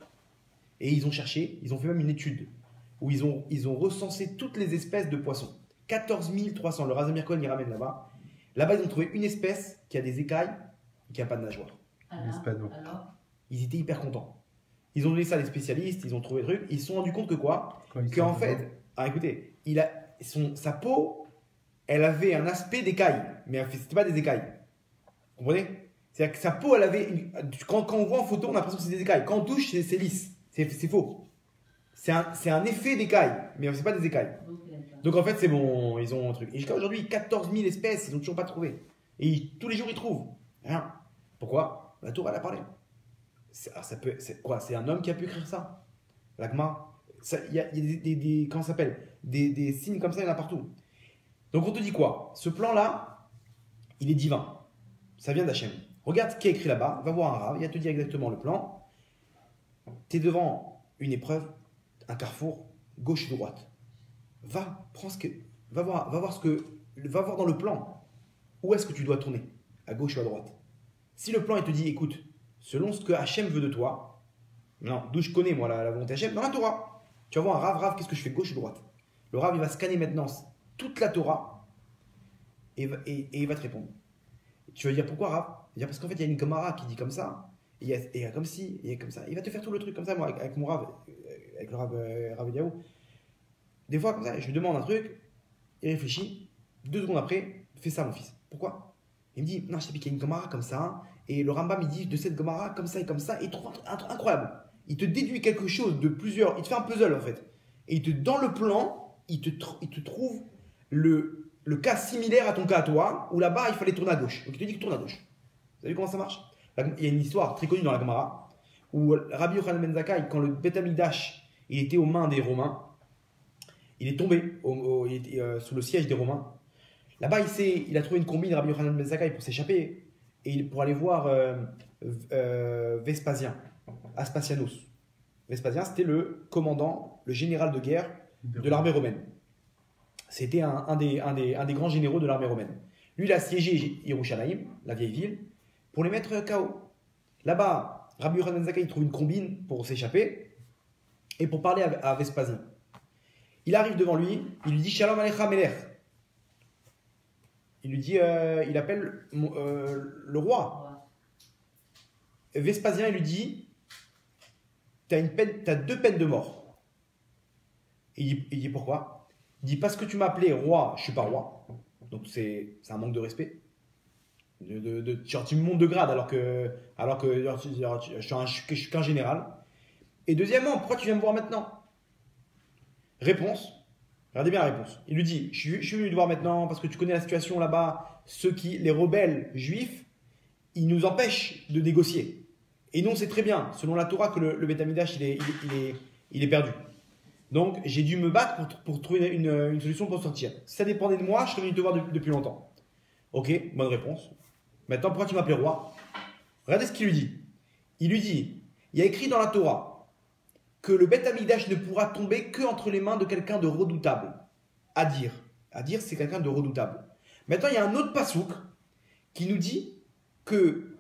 Et ils ont cherché, ils ont fait même une étude où ils ont recensé toutes les espèces de poissons. 14 300, le Razamir Cohen y ramène là-bas. Là-bas, ils ont trouvé une espèce qui a des écailles et qui n'a pas de nageoires. Alors, ils étaient hyper contents. Ils ont donné ça à des spécialistes, ils ont trouvé des trucs, ils se sont rendus compte que quoi? Qu'en fait, écoutez, sa peau, elle avait un aspect d'écaille, mais c'était pas des écailles. Vous comprenez? C'est-à-dire que sa peau, elle avait. Quand on voit en photo, on a l'impression que c'est des écailles. Quand on touche, c'est lisse. C'est faux. C'est un effet d'écaille, mais c'est pas des écailles. Donc en fait, c'est bon, ils ont un truc. Et jusqu'à aujourd'hui, 14 000 espèces, ils n'ont toujours pas trouvé. Et tous les jours, ils trouvent. Rien. Pourquoi? La Torah, elle a parlé. C'est quoi? C'est un homme qui a pu écrire ça? L'Agma. Il y a des comment ça s'appelle? Des signes comme ça, il y en a partout. Donc on te dit quoi? Ce plan-là, il est divin. Ça vient d'Hachem. Regarde ce qui est écrit là-bas. Va voir un rave, il va te dire exactement le plan. Tu es devant une épreuve, un carrefour, gauche-droite. Va voir dans le plan. Où est-ce que tu dois tourner? À gauche ou à droite? Si le plan, il te dit, écoute, selon ce que Hachem veut de toi, non, d'où je connais moi la volonté Hachem, dans la Torah, tu vas voir un rave, qu'est-ce que je fais, gauche ou droite? Le rave, il va scanner maintenant toute la Torah et il va te répondre. Tu vas dire pourquoi rave? Il va dire parce qu'en fait, il y a une Gemara qui dit comme ça, et il y a comme ci, et il y a comme ça. Il va te faire tout le truc comme ça, moi, avec mon rave, avec le rave Eliaou. Des fois, comme ça, je lui demande un truc, il réfléchit, 2 secondes après, fais ça, mon fils. Pourquoi? Il me dit, non, je sais pas qu'il y a une Gemara comme ça, et le Rambam, il dit de cette Gemara comme ça, et il trouve un truc incroyable. Il te déduit quelque chose de plusieurs, il te fait un puzzle en fait. Et dans le plan, il te trouve le cas similaire à ton cas à toi, où là-bas, il fallait tourner à gauche. Donc il te dit que tourne à gauche. Vous savez comment ça marche? Il y a une histoire très connue dans la Gemara, où Rabbi Yochanan ben Zakkai, quand le Beth Amikdash, il était aux mains des Romains, il est tombé sous le siège des Romains. Là-bas, il a trouvé une combine, Rabbi Yochanan ben Zakkai, pour s'échapper, et pour aller voir Vespasien, Aspasianos. Vespasien, c'était le commandant, le général de guerre de l'armée romaine. C'était un des grands généraux de l'armée romaine. Lui, il a siégé Yerushalayim, la vieille ville, pour les mettre KO. Là-bas, Rabbi Yochanan ben Zakkai trouve une combine pour s'échapper et pour parler à Vespasien. Il arrive devant lui, il lui dit Shalom Alecha Melech. Il lui dit, il appelle le roi. Vespasien, il lui dit t'as 2 peines de mort. Il dit pourquoi? Il dit parce que tu m'as appelé roi, je suis pas roi. Donc c'est un manque de respect. Genre, tu me montes de grade alors que je suis qu'un général. Et deuxièmement, pourquoi tu viens me voir maintenant? Réponse. Regardez bien la réponse. Il lui dit, je suis venu te voir maintenant parce que tu connais la situation là-bas. Les rebelles juifs, ils nous empêchent de négocier. Et nous, on sait très bien, selon la Torah, que le Beth Amikdash, il est perdu. Donc, j'ai dû me battre pour trouver une solution pour sortir. Si ça dépendait de moi, je serais venu te voir depuis longtemps. Ok, bonne réponse. Maintenant, pourquoi tu m'appelles roi? Regardez ce qu'il lui dit. Il lui dit, il y a écrit dans la Torah que le Beth Amikdash ne pourra tomber que entre les mains de quelqu'un de redoutable. À dire, c'est quelqu'un de redoutable. Maintenant, il y a un autre pasouk qui nous dit que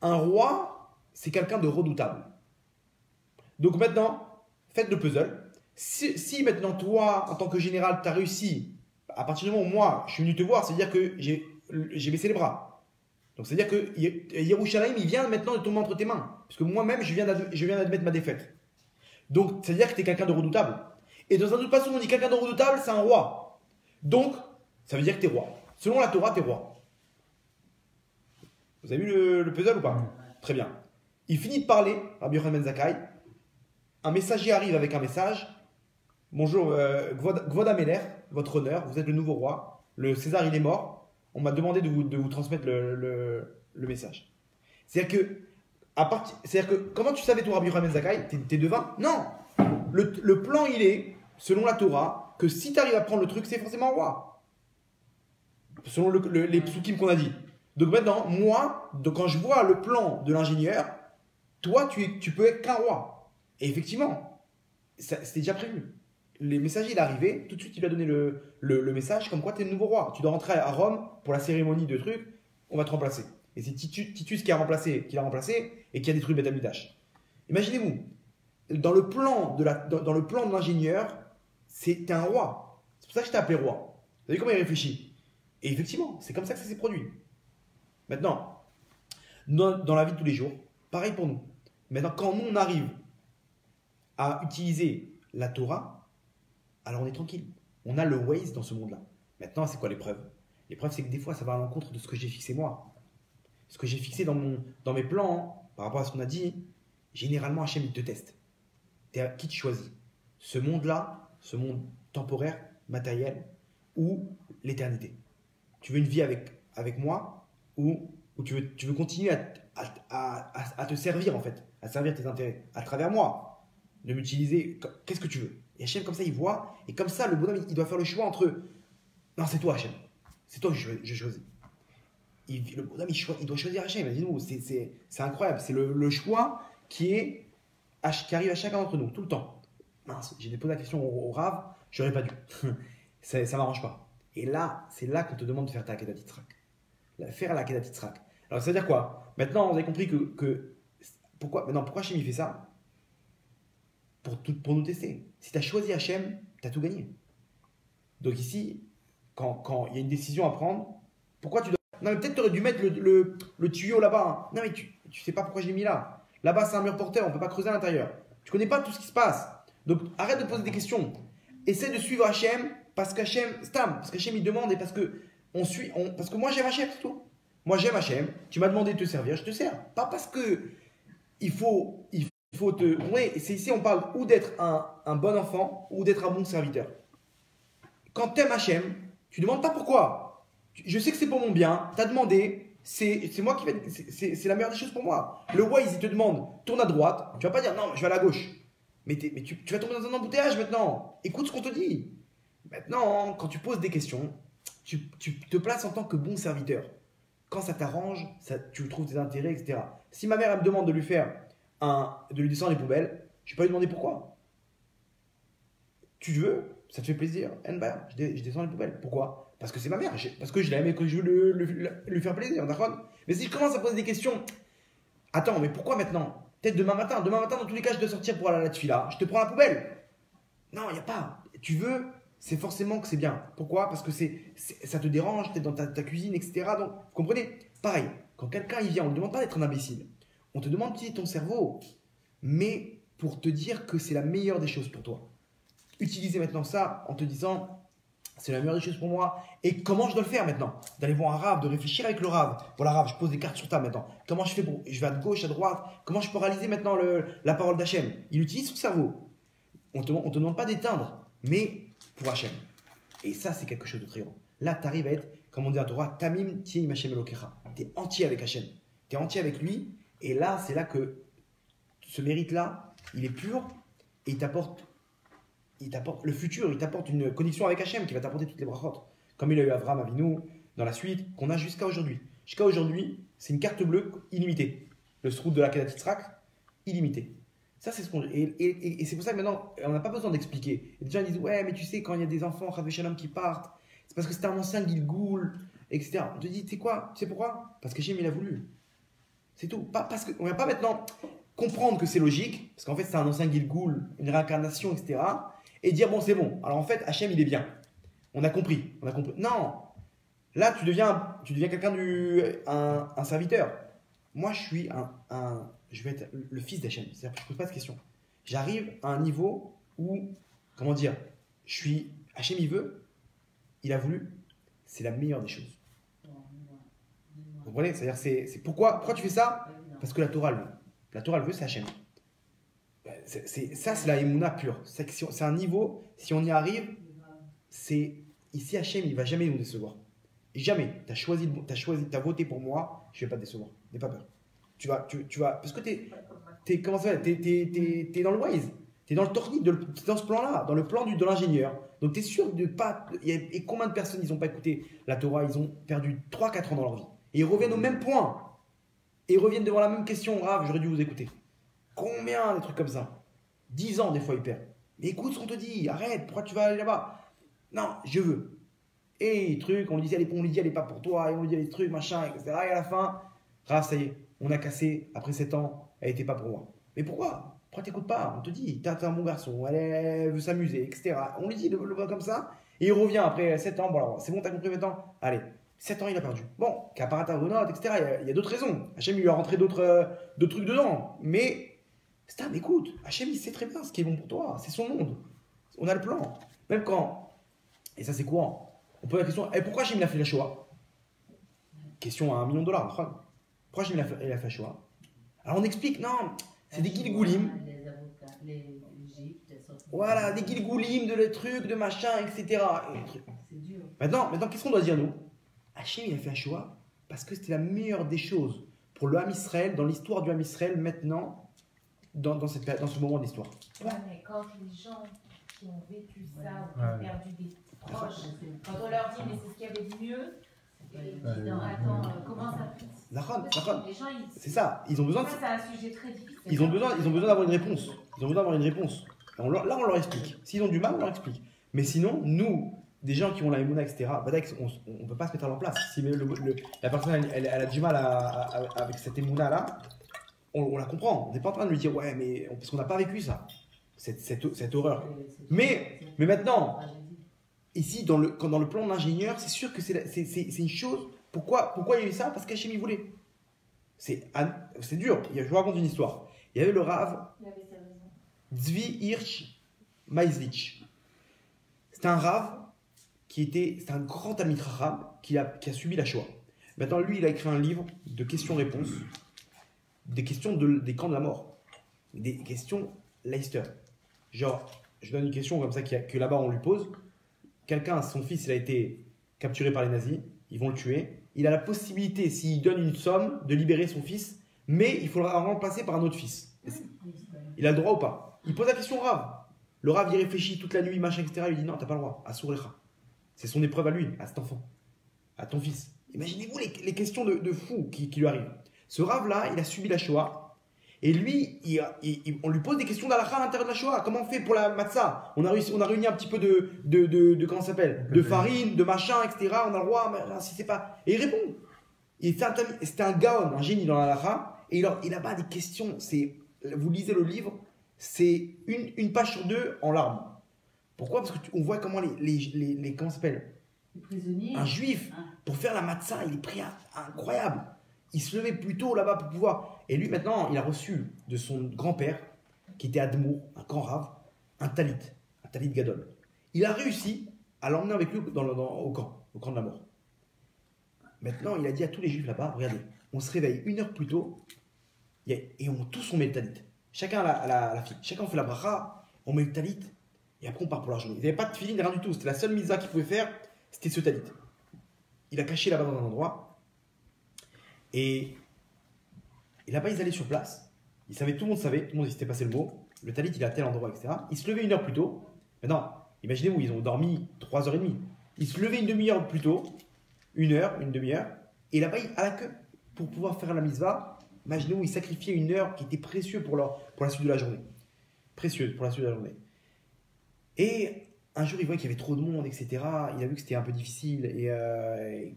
un roi, c'est quelqu'un de redoutable. Donc maintenant, faites le puzzle. Si maintenant, toi, en tant que général, tu as réussi, à partir du moment où moi, je suis venu te voir, c'est-à-dire que j'ai baissé les bras. Donc c'est-à-dire que Yerushalayim, il vient maintenant de tomber entre tes mains. Parce que moi-même, je viens d'admettre ma défaite. Donc, c'est-à-dire que tu es quelqu'un de redoutable. Et dans un autre passage, on dit quelqu'un de redoutable, c'est un roi. Donc, ça veut dire que tu es roi. Selon la Torah, tu es roi. Vous avez vu le puzzle ou pas? Très bien. Il finit de parler, Rabbi Yochanan ben Zakkai. Un messager arrive avec un message. Bonjour, Kvod Amelech, votre honneur, vous êtes le nouveau roi. Le César, il est mort. On m'a demandé de vous transmettre le message. C'est-à-dire que, comment tu savais, toi, Rabbi Yochanan ben Zakkai, t'es devin? Non. Le plan, il est, selon la Torah, que si tu arrives à prendre le truc, c'est forcément roi. Selon les psukim qu'on a dit. Donc maintenant, moi, quand je vois le plan de l'ingénieur, toi, tu peux être qu'un roi. Et effectivement, c'était déjà prévu. Les messagers, il est arrivé, tout de suite, il a donné le message comme quoi tu es le nouveau roi. Tu dois rentrer à Rome pour la cérémonie de trucs, on va te remplacer. Et c'est Titus qui l'a remplacé et qui a détruit Beth Amikdash. Imaginez-vous, dans le plan de l'ingénieur, c'était un roi. C'est pour ça que je t'ai appelé roi. Vous savez comment il réfléchit? Et effectivement, c'est comme ça que ça s'est produit. Maintenant, dans la vie de tous les jours, pareil pour nous. Maintenant, quand nous, on arrive à utiliser la Torah, alors on est tranquille. On a le Waze dans ce monde-là. Maintenant, c'est quoi l'épreuve? L'épreuve, c'est que des fois, ça va à l'encontre de ce que j'ai fixé moi. Ce que j'ai fixé dans mes plans, par rapport à ce qu'on a dit, généralement, Hachem, il te teste. Qui tu choisis? Ce monde-là, ce monde temporaire, matériel, ou l'éternité? Tu veux une vie avec moi, ou tu veux continuer à te servir, en fait, à servir tes intérêts, à travers moi, de m'utiliser? Qu'est-ce que tu veux? Et Hachem, comme ça, il voit, et comme ça, le bonhomme, il doit faire le choix entre non, c'est toi, Hachem, c'est toi que je choisis. Le bonhomme, il doit choisir Hachem. Dis-nous, c'est incroyable. C'est le choix qui arrive à chacun d'entre nous, tout le temps. Mince, j'ai posé la question au Rav, j'aurais pas dû. Ça ne m'arrange pas. Et là, c'est là qu'on te demande de faire ta Akedat Yitzhak. Faire la Akedat Yitzhak. Alors, ça veut dire quoi? Maintenant, vous avez compris pourquoi Hachem il fait ça? Pour nous tester. Si tu as choisi Hachem, tu as tout gagné. Donc ici, quand il y a une décision à prendre, pourquoi tu dois... Non, mais peut-être tu aurais dû mettre le tuyau là-bas. Non, mais tu sais pas pourquoi je l'ai mis là. Là-bas, c'est un mur porteur, on ne peut pas creuser à l'intérieur. Tu connais pas tout ce qui se passe. Donc, arrête de poser des questions. Essaie de suivre Hachem parce qu'Hachem, il demande et parce que moi j'aime Hachem, c'est tout. Moi j'aime Hachem, tu m'as demandé de te servir, je te sers. Pas parce que il faut te... Oui, c'est ici on parle ou d'être un bon enfant ou d'être un bon serviteur. Quand tu aimes Hachem, tu ne demandes pas pourquoi. Je sais que c'est pour mon bien, tu as demandé, c'est moi qui vais... C'est la meilleure des choses pour moi. Le Waze, il te demande, tourne à droite, tu vas pas dire non, je vais à la gauche. Mais tu vas tomber dans un embouteillage maintenant. Écoute ce qu'on te dit. Maintenant, quand tu poses des questions, tu te places en tant que bon serviteur. Quand ça t'arrange, tu trouves tes intérêts, etc. Si ma mère elle me demande de lui descendre les poubelles, je ne vais pas lui demander pourquoi. Tu veux, ça te fait plaisir, je descends les poubelles. Pourquoi? Parce que c'est ma mère, parce que je l'aime et que je veux lui faire plaisir, d'accord? Mais si je commence à poser des questions, attends, mais pourquoi maintenant? Peut-être demain matin, dans tous les cas, je dois sortir pour aller à la tefila, je te prends la poubelle. Non, il n'y a pas. Tu veux, c'est forcément que c'est bien. Pourquoi? Parce que ça te dérange, tu es dans ta cuisine, etc. Donc, vous comprenez? Pareil, quand quelqu'un il vient, on ne te demande pas d'être un imbécile. On te demande d'utiliser ton cerveau, mais pour te dire que c'est la meilleure des choses pour toi. Utilisez maintenant ça en te disant, c'est la meilleure des choses pour moi. Et comment je dois le faire maintenant? D'aller voir un rave, de réfléchir avec le rave. Voilà, rave, je pose des cartes sur table maintenant. Comment je fais pour. Je vais à gauche, à droite. Comment je peux réaliser maintenant la parole d'Hachem? Il utilise son cerveau. On ne te demande pas d'éteindre, mais pour Hachem. Et ça, c'est quelque chose de très grand. Là, tu arrives à être, comme on dit à Torah, Tamim Tiem Hachem Elokecha. Tu es entier avec Hachem. Tu es entier avec lui. Et là, c'est là que ce mérite-là, il est pur et il t'apporte le futur, il t'apporte une connexion avec Hachem qui va t'apporter toutes les brachot. Comme il a eu Avraham Avinu dans la suite, qu'on a jusqu'à aujourd'hui. Jusqu'à aujourd'hui, c'est une carte bleue illimitée. Le srout de la Kedat Yitzhak, illimité. Ça, c'est ce qu'on. Et c'est pour ça que maintenant, on n'a pas besoin d'expliquer. Les gens disent, ouais, mais tu sais, quand il y a des enfants, Chav Shalom, qui partent, c'est parce que c'était un ancien Gilgoul, etc. On te dit, tu sais quoi? Tu sais pourquoi? Parce que Hachem, il a voulu. C'est tout. Parce qu'on ne va pas maintenant comprendre que c'est logique, parce qu'en fait, c'est un ancien Gilgoul, une réincarnation, etc. Et dire, bon, c'est bon. Alors en fait, Hachem, il est bien. On a compris. Non. Là, tu deviens quelqu'un un serviteur. Moi, je suis je vais être le fils d'Hachem. C'est-à-dire que je ne pose pas de questions. J'arrive à un niveau où, comment dire, Hachem, il veut, il a voulu, c'est la meilleure des choses. Vous comprenez? C'est-à-dire, c'est pourquoi tu fais ça? Parce que la Torah le veut. La Torah le veut, c'est Hachem. Ça, c'est la Emouna pure. C'est un niveau, si on y arrive, ici Hachem, il ne va jamais nous décevoir. Jamais. Tu as voté pour moi, je ne vais pas te décevoir. N'aie pas peur. Tu vas, parce que comment ça va? T'es dans le Waze, t'es dans le tornid, t'es dans ce plan-là, dans le plan de l'ingénieur. Donc t'es sûr de pas. Et combien de personnes ils n'ont pas écouté la Torah? Ils ont perdu 3-4 ans dans leur vie. Et ils reviennent au même point. Et ils reviennent devant la même question grave, j'aurais dû vous écouter. Combien des trucs comme ça? 10 ans des fois ils perdent. Mais écoute ce qu'on te dit, arrête, pourquoi tu vas aller là-bas? Non, je veux. Et les trucs, on lui dit elle est pas pour toi, et on lui dit les trucs, machin, etc. Et à la fin, grave, ça y est, on a cassé, après 7 ans, elle était pas pour moi. Mais pourquoi? Pourquoi t'écoutes pas? On te dit, t'es un bon garçon, elle veut s'amuser, etc. On lui dit le voit comme ça, et il revient après 7 ans, bon alors, c'est bon, t'as compris maintenant? Allez, 7 ans il a perdu. Bon, Kaparata Ronald, etc. Il y a d'autres raisons. Hachem il lui a rentré d'autres trucs dedans. Mais, Stam, écoute, Hachem il sait très bien ce qui est bon pour toi, c'est son monde. On a le plan. Même quand, et ça c'est courant, on pose la question, pourquoi Hachem il a fait la Shoah? Question à $1 million. Pourquoi Hachem il a fait la Shoah? Alors on explique, non, c'est des Gilgoulim. Voilà, des Gilgoulim, de trucs, de machin, etc. C'est dur. Maintenant, qu'est-ce qu'on doit dire nous? Hachem il a fait la Shoah parce que c'était la meilleure des choses pour le Ham Israël, dans l'histoire du Ham Israël maintenant, dans ce moment de l'histoire. Ouais, mais quand les gens qui ont vécu ça ou qui ont perdu des proches, quand on leur dit mais c'est ce qu'il y avait de mieux, ils disent non, attends, comment ça fait? Zahran. Les gens, C'est ça, ils ont besoin de... c'est un sujet très difficile. Ils ont besoin d'avoir une réponse. Ils ont besoin d'avoir une réponse. Et là, on leur explique. S'ils ont du mal, on leur explique. Mais sinon, nous, des gens qui ont la émouna, etc., on ne peut pas se mettre à leur place. Si la personne, elle a du mal avec cette émouna-là, on la comprend. On n'est pas en train de lui dire, ouais, mais parce qu'on n'a pas vécu ça, cette horreur. Mais maintenant, ici, dans le plan de l'ingénieur, c'est sûr que c'est une chose. Pourquoi il y a eu ça? Parce qu'Hachem il voulait. C'est dur. Je vous raconte une histoire. Il y avait le Rav Zvi Hirsch Maizvich. C'était un Rav c'était un grand Talmid Chacham qui a subi la Shoah. Maintenant, lui, il a écrit un livre de questions-réponses, des questions des camps de la mort, des questions Leicester. Genre, je donne une question comme ça que là-bas on lui pose. Son fils, il a été capturé par les nazis, ils vont le tuer. Il a la possibilité, s'il donne une somme, de libérer son fils, mais il faudra remplacer par un autre fils. Il a le droit ou pas? Il pose la question au Rav. Le Rav, il réfléchit toute la nuit, machin, etc. Il lui dit non, t'as pas le droit. À Sourecha. C'est son épreuve à lui, à cet enfant, à ton fils. Imaginez-vous les questions de fou qui lui arrivent. Ce Rav-là, il a subi la Shoah. Et lui, on lui pose des questions d'Alakha à l'intérieur de la Shoah. Comment on fait pour la matzah? On a réuni un petit peu de comment ça s'appelle? De farine, de machin, etc. On a le droit, mais si c'est pas. Et il répond. C'était un gaon, un génie dans l'Alakha. Et il a pas des questions. Vous lisez le livre, c'est une page sur deux en larmes. Pourquoi? Parce qu'on voit comment comment ça s'appelle? Les prisonniers. Un juif, pour faire la matzah, il est pris incroyable. Il se levait plus tôt là-bas pour pouvoir. Et lui, maintenant, il a reçu de son grand-père, qui était Admour, un grand rave, un talit gadol. Il a réussi à l'emmener avec lui au camp de la mort. Maintenant, il a dit à tous les juifs là-bas, regardez, on se réveille 1 heure plus tôt, et tous on met le talit. Chacun a la fille. Chacun fait la bracha, on met le talit, et après on part pour la journée. Il n'y avait pas de filine, rien du tout. C'était la seule misa qu'il pouvait faire, c'était ce talit. Il a caché là-bas dans un endroit. Et là-bas, ils allaient sur place. Tout le monde s'était passé le mot. Le talit, il est à tel endroit, etc. Ils se levaient 1 heure plus tôt. Maintenant, imaginez-vous, ils ont dormi 3h30. Ils se levaient une demi-heure plus tôt. 1 heure, une demi-heure. Et là-bas, à la queue, pour pouvoir faire la mitzvah, imaginez-vous, ils sacrifiaient 1 heure qui était précieuse pour la suite de la journée. Précieuse pour la suite de la journée. Et un jour, il voyait qu'il y avait trop de monde, etc. Il a vu que c'était un peu difficile et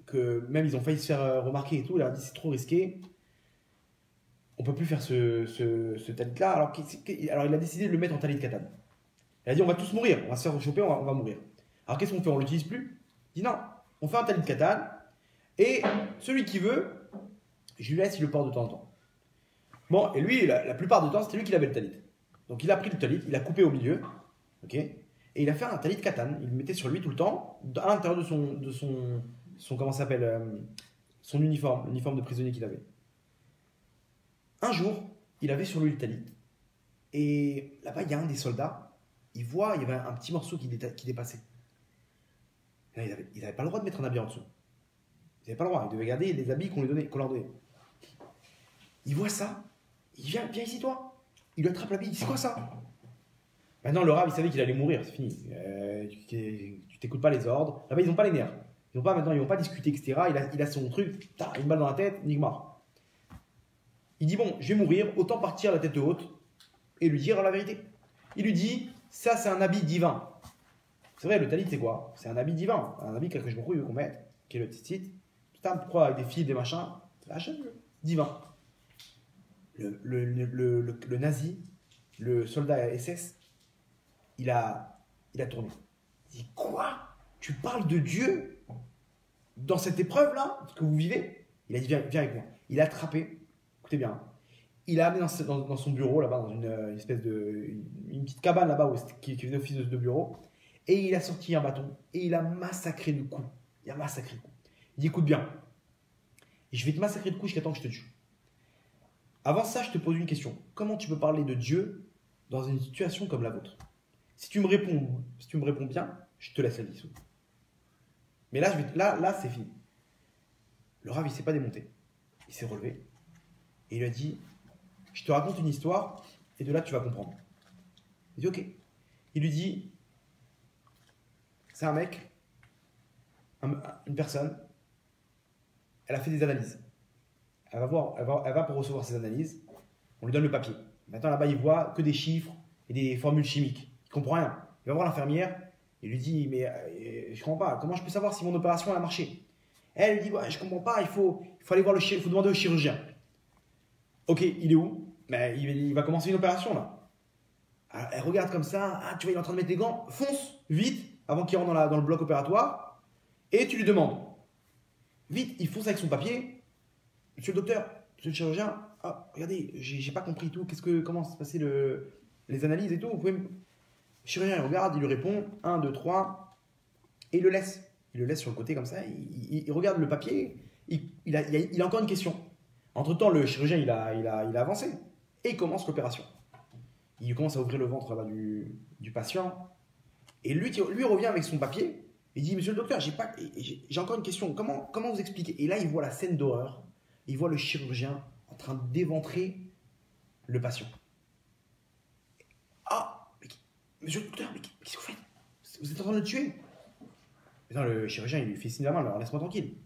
que même ils ont failli se faire remarquer et tout. Il a dit c'est trop risqué. On peut plus faire ce talit-là. Alors il a décidé de le mettre en talit katan. Il a dit on va tous mourir, on va se faire choper, on va mourir. Alors qu'est-ce qu'on fait? On l'utilise plus? Il dit non, on fait un talit katan et celui qui veut, je lui laisse, il le porte de temps en temps. Bon, et lui, la plupart du temps, c'était lui qui avait le talit. Donc il a pris le talit, il a coupé au milieu, ok, et il a fait un talit katan. Il le mettait sur lui tout le temps, à l'intérieur de son comment ça s'appelle, son uniforme, l'uniforme de prisonnier qu'il avait. Un jour, il avait sur lui le talit, et là-bas, il y a un des soldats, il voit, il y avait un petit morceau qui dépassait. Là, ils n'avaient pas le droit de mettre un habit en dessous. Ils n'avaient pas le droit, ils devaient garder les habits qu'on leur donnait. Il voit ça, il vient ici toi. Il lui attrape l'habit, il dit c'est quoi ça? Maintenant, le rave, il savait qu'il allait mourir, c'est fini. Tu t'écoutes pas les ordres. Là-bas, ils n'ont pas les nerfs. Ils vont pas discuter, etc. Il a son truc, une balle dans la tête, Nigmar. Il dit bon, je vais mourir, autant partir la tête haute et lui dire la vérité. Il lui dit, ça c'est un habit divin. C'est vrai, le talit c'est quoi? C'est un habit divin, un habit que je me qu'on mette, qui est le tzitzit. Putain, pourquoi avec des fils, des machins? Achète-le, divin. Le nazi, le soldat SS, il a tourné. Il dit quoi? Tu parles de Dieu dans cette épreuve-là que vous vivez? Il a dit viens avec moi. Il a attrapé, écoutez bien, il l'a amené dans son bureau là-bas, dans une espèce une petite cabane là-bas qui faisait office de bureau, et il a sorti un bâton et il a massacré de coups. Il dit écoute bien, je vais te massacrer de coups jusqu'à temps que je te tue. Avant ça, je te pose une question. Comment tu peux parler de Dieu dans une situation comme la vôtre? Si tu me réponds bien, je te laisse la vie. Mais là, c'est fini. Le rave, il ne s'est pas démonté. Il s'est relevé. Et il lui a dit, je te raconte une histoire, et de là, tu vas comprendre. Il dit, ok. Il lui dit, c'est un mec, une personne, elle a fait des analyses. Elle va pour recevoir ses analyses. On lui donne le papier. Maintenant, là-bas, il voit que des chiffres et des formules chimiques. Il ne comprend rien. Il va voir l'infirmière. Il lui dit, mais je ne comprends pas. Comment je peux savoir si mon opération a marché? Elle lui dit, ouais, je ne comprends pas. Il faut aller voir il faut demander au chirurgien. Ok, il est où? Mais il va commencer une opération, là. Alors, elle regarde comme ça. Ah, tu vois, il est en train de mettre des gants. Fonce, vite, avant qu'il rentre dans le bloc opératoire. Et tu lui demandes. Vite, il fonce avec son papier. Monsieur le docteur, monsieur le chirurgien, regardez, j'ai pas compris tout. Comment se passaient les analyses et tout? Le chirurgien, il regarde, il lui répond 1, 2, 3, et il le laisse. Il le laisse sur le côté comme ça. Il regarde le papier. Il a encore une question. Entre-temps, le chirurgien, il a avancé. Et il commence l'opération. Il commence à ouvrir le ventre là-bas du patient. Et lui revient avec son papier. Il dit, monsieur le docteur, j'ai encore une question. Comment vous expliquez? Et là, il voit la scène d'horreur. Il voit le chirurgien en train d'éventrer le patient. Ah, monsieur le docteur, mais qu'est-ce que vous faites? Vous êtes en train de le tuer? Non, le chirurgien, il lui fait signe de la main, alors laisse-moi tranquille.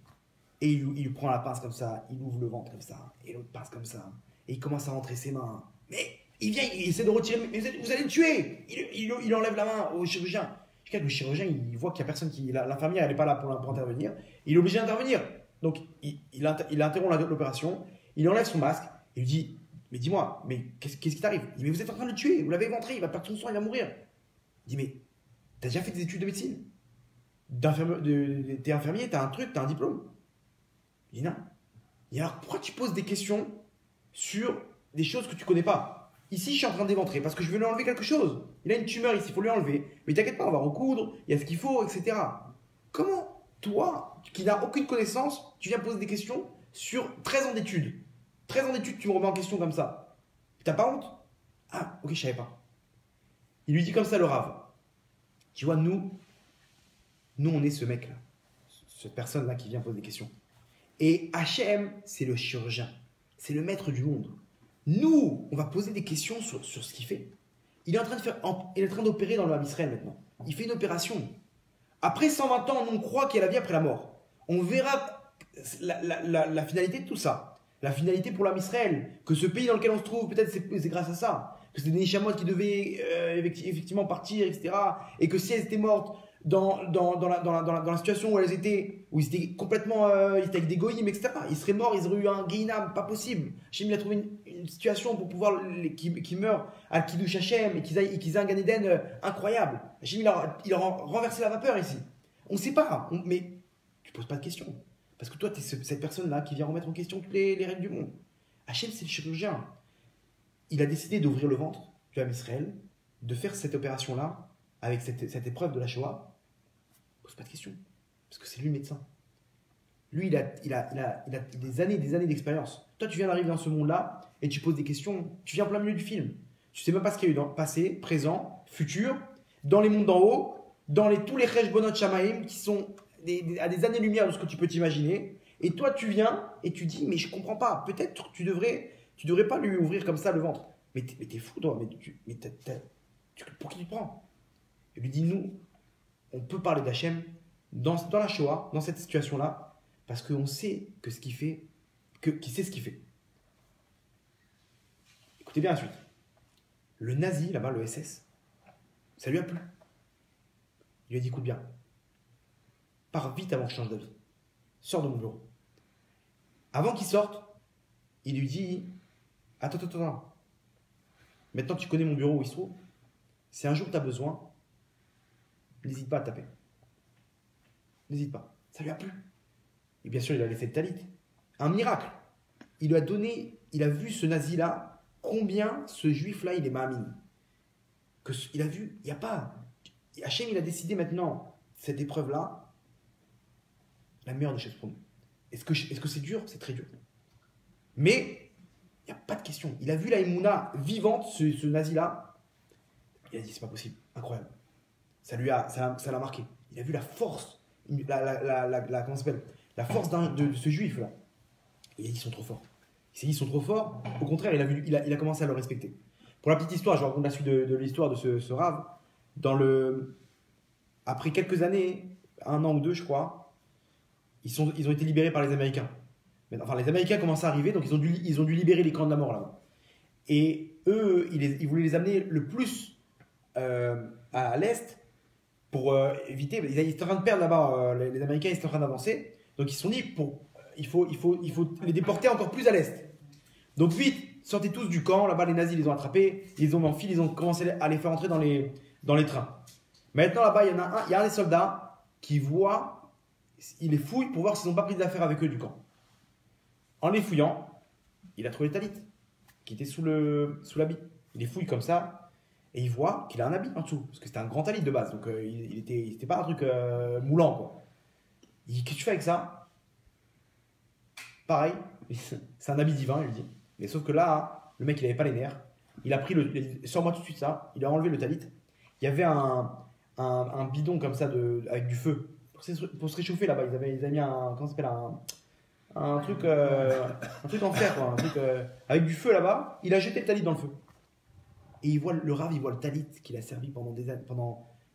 Et il lui prend la pince comme ça, il ouvre le ventre comme ça, et l'autre pince comme ça. Et il commence à rentrer ses mains. Mais il vient, il essaie de retirer. Mais vous allez le tuer. Il enlève la main au chirurgien. Jusqu'à que le chirurgien, il voit qu'il n'y a personne qui. L'infirmière, elle n'est pas là pour intervenir. Il est obligé d'intervenir. Donc, il interrompt l'opération. Il enlève son masque. Il lui dit, mais dis-moi, mais qu'est-ce qui t'arrive? Il dit, mais vous êtes en train de le tuer. Vous l'avez éventré. Il va perdre son sang. Il va mourir. Il dit, mais t'as déjà fait des études de médecine? T'es infirmier, t'as un truc, t'as un diplôme? Il dit non. Et alors, pourquoi tu poses des questions sur des choses que tu connais pas? Ici, je suis en train d'éventrer parce que je veux lui enlever quelque chose. Il a une tumeur ici, il faut lui enlever. Mais t'inquiète pas, on va recoudre, il y a ce qu'il faut, etc. Comment, toi, qui n'as aucune connaissance, tu viens poser des questions sur 13 ans d'études? 13 ans d'études, tu me remets en question comme ça. T'as pas honte? Ah, ok, je savais pas. Il lui dit comme ça, le Rav. Tu vois, nous, on est ce mec-là. Cette personne-là qui vient poser des questions. Et Hachem, c'est le chirurgien. C'est le maître du monde. Nous, on va poser des questions sur ce qu'il fait. Il est en train d'opérer dans le Ham Israël maintenant. Il fait une opération. Après 120 ans, on croit qu'il y a la vie après la mort. On verra la finalité de tout ça. La finalité pour le Ham Israël. Que ce pays dans lequel on se trouve, peut-être c'est grâce à ça. Que c'est des Neshamot qui devaient effectivement partir, etc. Et que si elles étaient mortes dans la situation où elles étaient, où ils étaient complètement, ils étaient avec des goïms, etc. Ils seraient morts, ils auraient eu un Guéhinam, pas possible. Hachem, il a trouvé une situation pour pouvoir, qu'ils meurent à Kiddush Hachem et qu'ils aient un Gan Eden incroyable. Hachem, il a renversé la vapeur ici. On ne sait pas, mais tu ne poses pas de questions. Parce que toi, tu es cette personne-là qui vient remettre en question toutes les règles du monde. Hachem, c'est le chirurgien. Il a décidé d'ouvrir le ventre du Ham Israël, de faire cette opération-là, avec cette épreuve de la Shoah. Pose pas de questions, parce que c'est lui le médecin. Lui, il a des années d'expérience. Toi, tu viens d'arriver dans ce monde-là et tu poses des questions. Tu viens en plein milieu du film. Tu sais même pas ce qu'il y a eu dans le passé, présent, futur, dans les mondes d'en haut, dans tous les Chesh Bonot Shamaim qui sont à des années-lumière de ce que tu peux t'imaginer. Et toi, tu viens et tu dis, mais je comprends pas. Peut-être tu devrais pas lui ouvrir comme ça le ventre. Mais t'es fou, toi. Pour qui tu te prends? Il lui dit, nous, on peut parler d'Hachem dans la Shoah, dans cette situation-là, parce qu'on sait que ce qu'il fait, qu'il sait ce qu'il fait. Écoutez bien la suite. Le nazi, là-bas, le SS, ça lui a plu. Il lui a dit, écoute bien, pars vite avant que je change d'avis. Sors de mon bureau. Avant qu'il sorte, il lui dit, attends. Maintenant que tu connais mon bureau où il se trouve, si un jour tu as besoin, n'hésite pas à taper. N'hésite pas. Ça lui a plu. Et bien sûr, il a laissé le talit. Un miracle. Il lui a donné, il a vu ce nazi-là, combien ce juif-là, il est ma'amine. Il a vu, il n'y a pas. Hachem, il a décidé maintenant, cette épreuve-là, la meilleure des choses pour nous. Est-ce que c'est dur? C'est très dur. Mais, il n'y a pas de question. Il a vu la Emouna vivante, ce nazi-là. Il a dit, c'est pas possible. Incroyable. Ça l'a marqué. Il a vu la force, comment ça s'appelle, la force de ce juif-là. Il a dit, ils sont trop forts. Il s'est dit, ils sont trop forts. Au contraire, il a commencé à le respecter. Pour la petite histoire, je vous raconte la suite de l'histoire de ce Rav. Après quelques années, 1 an ou 2, je crois, ils ont été libérés par les Américains. Enfin, les Américains commencent à arriver, donc ils ont dû libérer les camps de la mort là-bas. Et eux, ils voulaient les amener le plus à l'est pour éviter. Ils étaient en train de perdre là-bas, les Américains, ils étaient en train d'avancer. Donc ils se sont dit, il faut les déporter encore plus à l'est. Donc vite, sortez tous du camp. Là-bas, les nazis les ont attrapés, ils les ont mis en file, ils ont commencé à les faire entrer dans les trains. Maintenant, là-bas, il y a un des soldats qui voit, il les fouille pour voir s'ils n'ont pas pris d'affaires avec eux du camp. En les fouillant, il a trouvé le talit qui était sous l'habit. Il les fouille comme ça et il voit qu'il a un habit en dessous parce que c'était un grand talit de base, donc il était pas un truc moulant quoi. Il dit, qu'est-ce que tu fais avec ça? Pareil, c'est un habit divin, il lui dit. Mais sauf que là, le mec il avait pas les nerfs. Il a pris sors-moi tout de suite ça. Il a enlevé le talit. Il y avait un bidon comme ça avec du feu pour se réchauffer là-bas. Ils avaient mis comment ça s'appelle, un truc en fer quoi, un truc avec du feu là-bas. Il a jeté le talit dans le feu. Et le Rav, il voit le talit qu'il a servi pendant des années,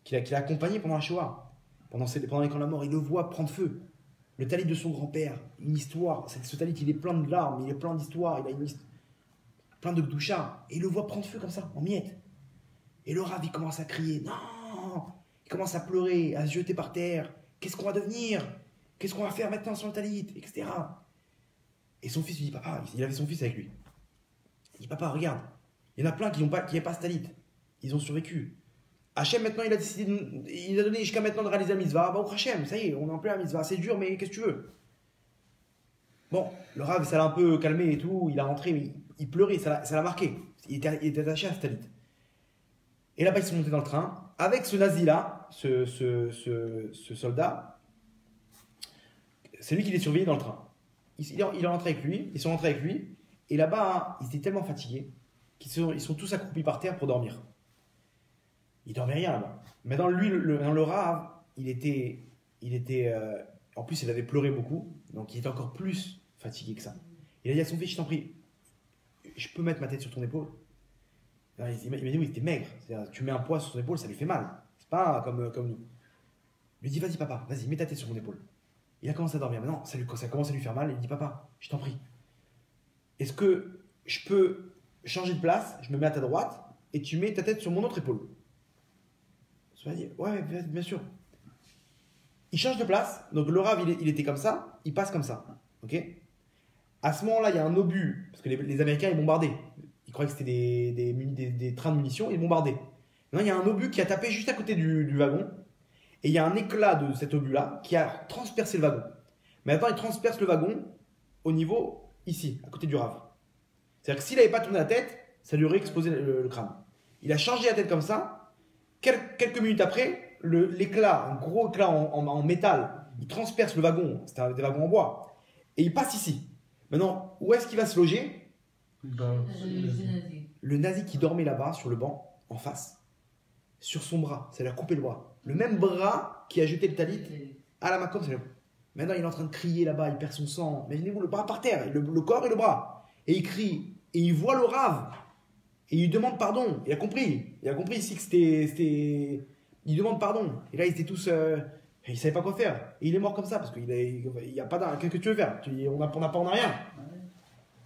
qu'il a accompagné pendant la Shoah, pendant les camps de la mort. Il le voit prendre feu. Le talit de son grand-père, une histoire. Ce talit, il est plein de larmes, il est plein d'histoires. plein de doucha, et il le voit prendre feu comme ça, en miettes. Et le Rav, il commence à crier, non! Il commence à pleurer, à se jeter par terre. Qu'est-ce qu'on va devenir? Qu'est-ce qu'on va faire maintenant sur le talit? Etc. Et son fils lui dit, papa, il avait son fils avec lui. Il dit, papa, regarde, il y en a plein qui n'avaient pas ce talit. Ils ont survécu. Hachem, maintenant, il a décidé, il a donné jusqu'à maintenant de réaliser la mitzvah. Bah, Hachem, ça y est, on est en plein la mitzvah. C'est dur, mais qu'est-ce que tu veux? Bon, le Rav, ça l'a un peu calmé et tout. Il est rentré, mais il pleurait, ça l'a marqué. Il était attaché à ce talit. Et là-bas, ils sont montés dans le train. Avec ce nazi-là, ce soldat, c'est lui qui les surveillait dans le train. Il est rentré avec lui, ils sont rentrés avec lui. Et là-bas, ils étaient tellement fatigués qu'ils sont tous accroupis par terre pour dormir. Il dormait rien là-bas. Mais dans le Rav, en plus, il avait pleuré beaucoup, donc il était encore plus fatigué que ça. Il a dit à son fils, je t'en prie, je peux mettre ma tête sur ton épaule? Il m'a dit, oui, t'es maigre. Tu mets un poids sur ton épaule, ça lui fait mal. C'est pas comme nous. Il lui dit, vas-y papa, vas-y, mets ta tête sur mon épaule. Il a commencé à dormir. Maintenant, ça commence à lui faire mal. Il lui dit, papa, je t'en prie, est-ce que je peux changer de place? Je me mets à ta droite et tu mets ta tête sur mon autre épaule. Il dit, ouais, bien sûr. Il change de place. Donc le Rav, il était comme ça. Il passe comme ça. Ok. À ce moment-là, il y a un obus. Parce que les Américains, ils bombardaient. Ils croyaient que c'était des trains de munitions. Ils bombardaient. Maintenant, il y a un obus qui a tapé juste à côté du wagon. Et il y a un éclat de cet obus-là qui a transpercé le wagon. Mais maintenant, il transperce le wagon au niveau ici, à côté du Rav. C'est-à-dire que s'il n'avait pas tourné la tête, ça lui aurait explosé le crâne. Il a changé la tête comme ça. Quelques minutes après, l'éclat, un gros éclat en métal, il transperce le wagon. C'était des wagons en bois. Et il passe ici. Maintenant, où est-ce qu'il va se loger? Le nazi qui dormait là-bas, sur le banc, en face, sur son bras. Ça lui a coupé le bras. Le même bras qui a jeté le talit à la makom. Maintenant, il est en train de crier là-bas, il perd son sang. Imaginez-vous, le bras par terre, le corps et le bras. Et il crie. Et il voit le Rav. Et il lui demande pardon. Il a compris. Il a compris ici que c'était. Il demande pardon. Et là, ils étaient tous. Il ne savait pas quoi faire. Et il est mort comme ça parce qu'il n'y a pas d'argent. Qu'est-ce que tu veux faire? On n'a rien.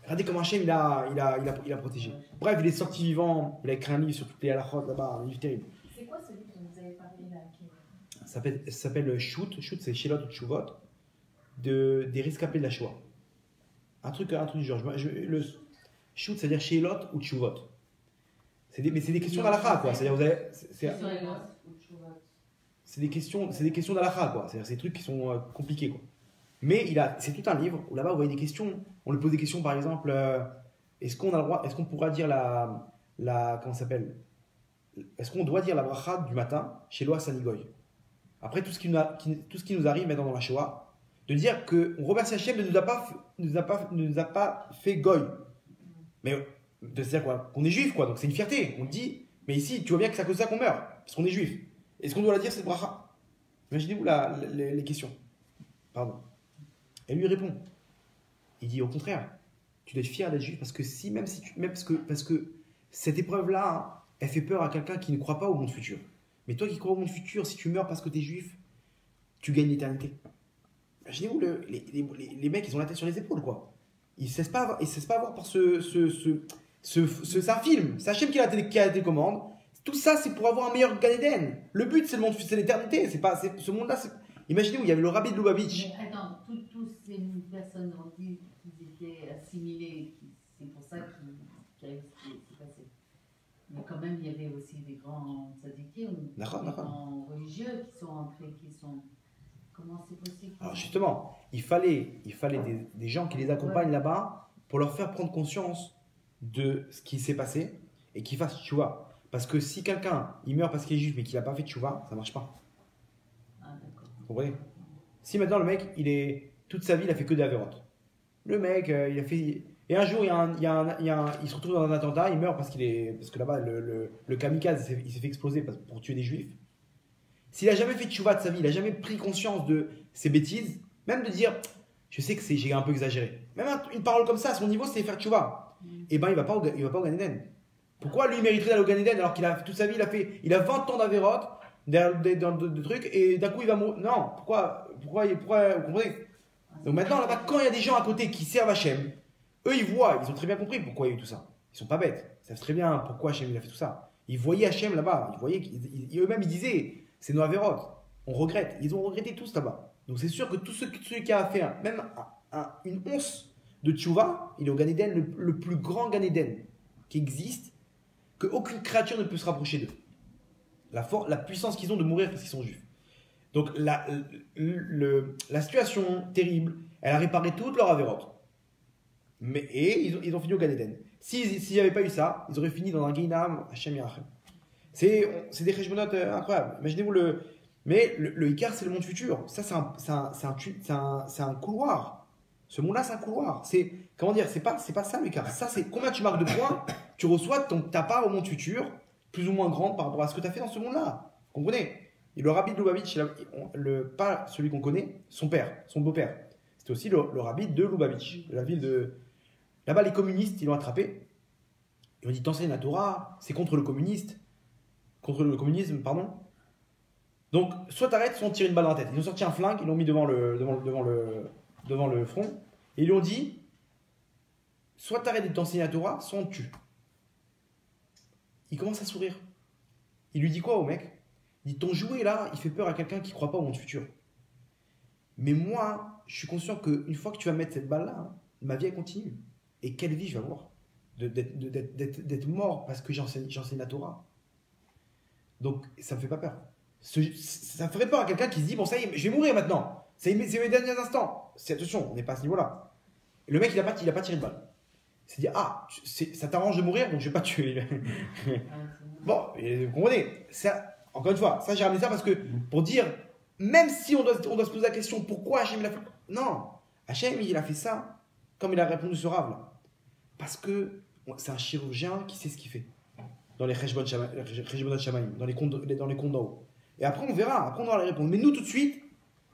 Regardez comment Hachem il a protégé. Bref, il est sorti vivant. Il a écrit un livre sur toutes les halachot là-bas. Un livre terrible. C'est quoi celui dont vous avez parlé là Ça s'appelle Shoot. Shoot, c'est Shelot ou Tshuvot. Des rescapés de la Shoah. Un truc du genre. Le Shoot, c'est-à-dire Shelot ou Tshuvot. Mais c'est des questions d'halakha, quoi. C'est-à-dire, c'est des questions d'halakha, quoi. C'est-à-dire, c'est des trucs qui sont compliqués, quoi. Mais c'est tout un livre où là-bas, vous voyez des questions. On lui pose des questions, par exemple, est-ce qu'on pourra dire comment ça s'appelle? Est-ce qu'on doit dire la bracha du matin chez Loa Sanigoy? Après tout ce qui nous arrive maintenant dans la Shoah, de dire qu'on remercie Hachem de nous a pas fait goy. Mais c'est-à-dire quoi? Qu'on est juif, quoi. Donc c'est une fierté. On le dit. Mais ici, tu vois bien que c'est à cause de ça qu'on meurt. Parce qu'on est juif. Est-ce qu'on doit la dire, cette bracha? Imaginez-vous les questions. Pardon. Et lui répond. Il dit au contraire. Tu dois être fier d'être juif parce que parce que cette épreuve-là, elle fait peur à quelqu'un qui ne croit pas au monde futur. Mais toi qui crois au monde futur, si tu meurs parce que tu es juif, tu gagnes l'éternité. Imaginez-vous, les mecs, ils ont la tête sur les épaules, quoi. Ils ne cessent pas avoir par c'est un film. C'est Hachem qui a la télécommande. Tout ça, c'est pour avoir un meilleur Gan Eden. Le but, c'est le monde, c'est l'éternité. Ce monde-là. Imaginez où il y avait le rabbi de Lubavitch. Mais attends, tous ces personnes ont dit qu'ils étaient assimilés. C'est pour ça qu'il y a eu ce qui s'est passé. Mais quand même, il y avait aussi des grands tzadikim, des grands religieux qui sont entrés, Comment c'est possible? Alors justement, il fallait des gens qui les accompagnent là-bas pour leur faire prendre conscience de ce qui s'est passé et qu'ils fassent tchouva. Parce que si quelqu'un il meurt parce qu'il est juif mais qu'il n'a pas fait tchouva, ça ne marche pas. Ah, d'accord. Vous comprenez? Si maintenant le mec, toute sa vie, il a fait que des avérotes. Le mec, il a fait. Et un jour, il se retrouve dans un attentat, il meurt parce que là-bas, le kamikaze, il s'est fait exploser pour tuer des juifs. S'il n'a jamais fait tchouva de sa vie, il n'a jamais pris conscience de ses bêtises, même de dire, je sais que j'ai un peu exagéré. Même une parole comme ça, à son niveau, c'est faire tchouva. Eh ben, il va pas au Gan Eden. Pourquoi lui, il mériterait d'aller au Gan Eden alors qu'il a toute sa vie, il a 20 ans d'avérote, de trucs, et d'un coup, il va mourir. Non, pourquoi vous comprenez? Donc maintenant, là-bas, quand il y a des gens à côté qui servent Hachem, eux, ils ont très bien compris pourquoi il y a eu tout ça. Ils sont pas bêtes. Ils savent très bien pourquoi Hachem il a fait tout ça. Ils voyaient Hachem là-bas. Ils voyaient eux-mêmes ils disaient c'est nos avérotes. On regrette. Ils ont regretté tous là-bas. Donc c'est sûr que tout celui qui a fait même une once de tchouva, il est au Gan Eden, le plus grand Gan Eden qui existe, qu'aucune créature ne peut se rapprocher d'eux. La puissance qu'ils ont de mourir parce qu'ils sont juifs. Donc la situation terrible, elle a réparé toutes leurs avérotes. Et ils ont fini au Gan Eden. S'il n'y avait pas eu ça, ils auraient fini dans un Gehinam Hachem Yarachem. C'est des cheshbonot incroyables. Imaginez-vous Mais le Icar, c'est le monde futur. Ça, c'est un couloir. Ce monde-là, c'est un couloir. Comment dire, c'est pas ça le Icar. Ça, c'est combien tu marques de points, tu reçois ta part au monde futur, plus ou moins grande par rapport à ce que tu as fait dans ce monde-là. Vous comprenez? Et le rabbi de Lubavitch, pas celui qu'on connaît, son père, son beau-père. C'était aussi le rabbi de Lubavitch, de la ville de... Là-bas, les communistes, ils l'ont attrapé. Ils ont dit, t'enseignes la Torah, c'est contre le communisme, pardon. Donc, soit t'arrêtes, soit on tire une balle dans la tête. Ils ont sorti un flingue, ils l'ont mis devant le front, et ils lui ont dit, soit t'arrêtes de t'enseigner la Torah, soit on te tue. Il commence à sourire. Il lui dit quoi au mec? Il dit, ton jouet là, il fait peur à quelqu'un qui ne croit pas au monde futur. Mais moi, je suis conscient qu'une fois que tu vas mettre cette balle là, ma vie elle continue. Et quelle vie je vais avoir d'être mort parce que j'enseigne la Torah. Donc, ça ne me fait pas peur. Ça ferait peur à quelqu'un qui se dit, bon, ça y est, je vais mourir maintenant. C'est mes derniers instants. Attention, on n'est pas à ce niveau-là. Le mec, il n'a pas tiré de balle. Il s'est dit, ça t'arrange de mourir, donc je ne vais pas tuer. Bon, vous comprenez. Encore une fois, ça, j'ai ramené ça parce que, pour dire, même si on doit se poser la question, pourquoi Hachem il a fait... Non, Hachem, il a fait ça, comme il a répondu ce rave là. Parce que c'est un chirurgien qui sait ce qu'il fait. Dans les Cheshbon Shamayim, dans les comptes d'en haut. Et après, on verra, après on aura les réponses. Mais nous, tout de suite,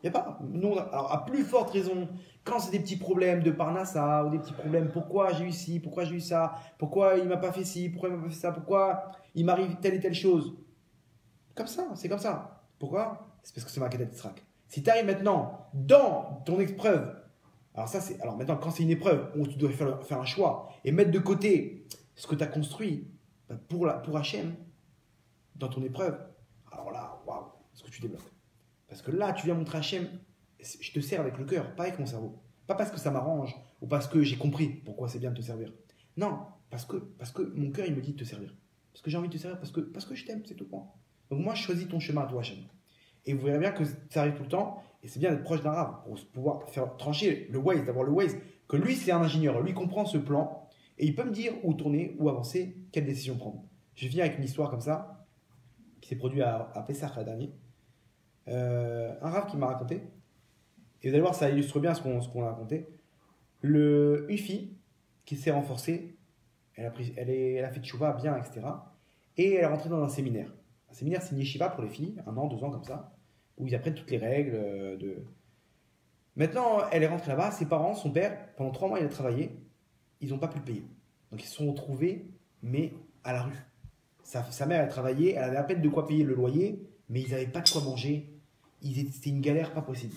il n'y a pas. Nous, alors, à plus forte raison, quand c'est des petits problèmes de Parnassa, ou des petits problèmes, pourquoi j'ai eu ci, pourquoi j'ai eu ça, pourquoi il ne m'a pas fait ci, pourquoi il ne m'a pas fait ça, pourquoi il m'arrive telle et telle chose. Comme ça, c'est comme ça. Pourquoi? C'est parce que c'est ma Kedat Yitzhak. Si tu arrives maintenant dans ton épreuve, alors maintenant, quand c'est une épreuve où tu dois faire un choix et mettre de côté ce que tu as construit pour Hachem, dans ton épreuve, alors là, waouh, ce que tu débloques. Parce que là, tu viens montrer à Hachem, je te sers avec le cœur, pas avec mon cerveau. Pas parce que ça m'arrange ou parce que j'ai compris pourquoi c'est bien de te servir. Non, parce que mon cœur, il me dit de te servir. Parce que j'ai envie de te servir, parce que je t'aime, c'est tout point. Donc moi, je choisis ton chemin à toi, Hachem. Et vous verrez bien que ça arrive tout le temps. Et c'est bien d'être proche d'un rave pour pouvoir faire trancher le Waze, d'avoir le Waze. Que lui, c'est un ingénieur. Lui, comprend ce plan. Et il peut me dire où tourner, où avancer, quelle décision prendre. Je viens avec une histoire comme ça, qui s'est produite à Pessah la dernière. Un rave qui m'a raconté. Et vous allez voir, ça illustre bien ce qu'on a raconté. Une fille qui s'est renforcée. Elle a fait tchouva bien, etc. Et elle est rentrée dans un séminaire. Un séminaire, c'est une yeshiva pour les filles, 1 an, 2 ans comme ça, où ils apprennent toutes les règles. Maintenant, elle est rentrée là-bas, ses parents, son père, pendant 3 mois, il a travaillé, ils n'ont pas pu le payer. Donc ils se sont retrouvés, mais à la rue. Sa mère, elle travaillait, elle avait à peine de quoi payer le loyer, mais ils n'avaient pas de quoi manger. C'était une galère pas possible.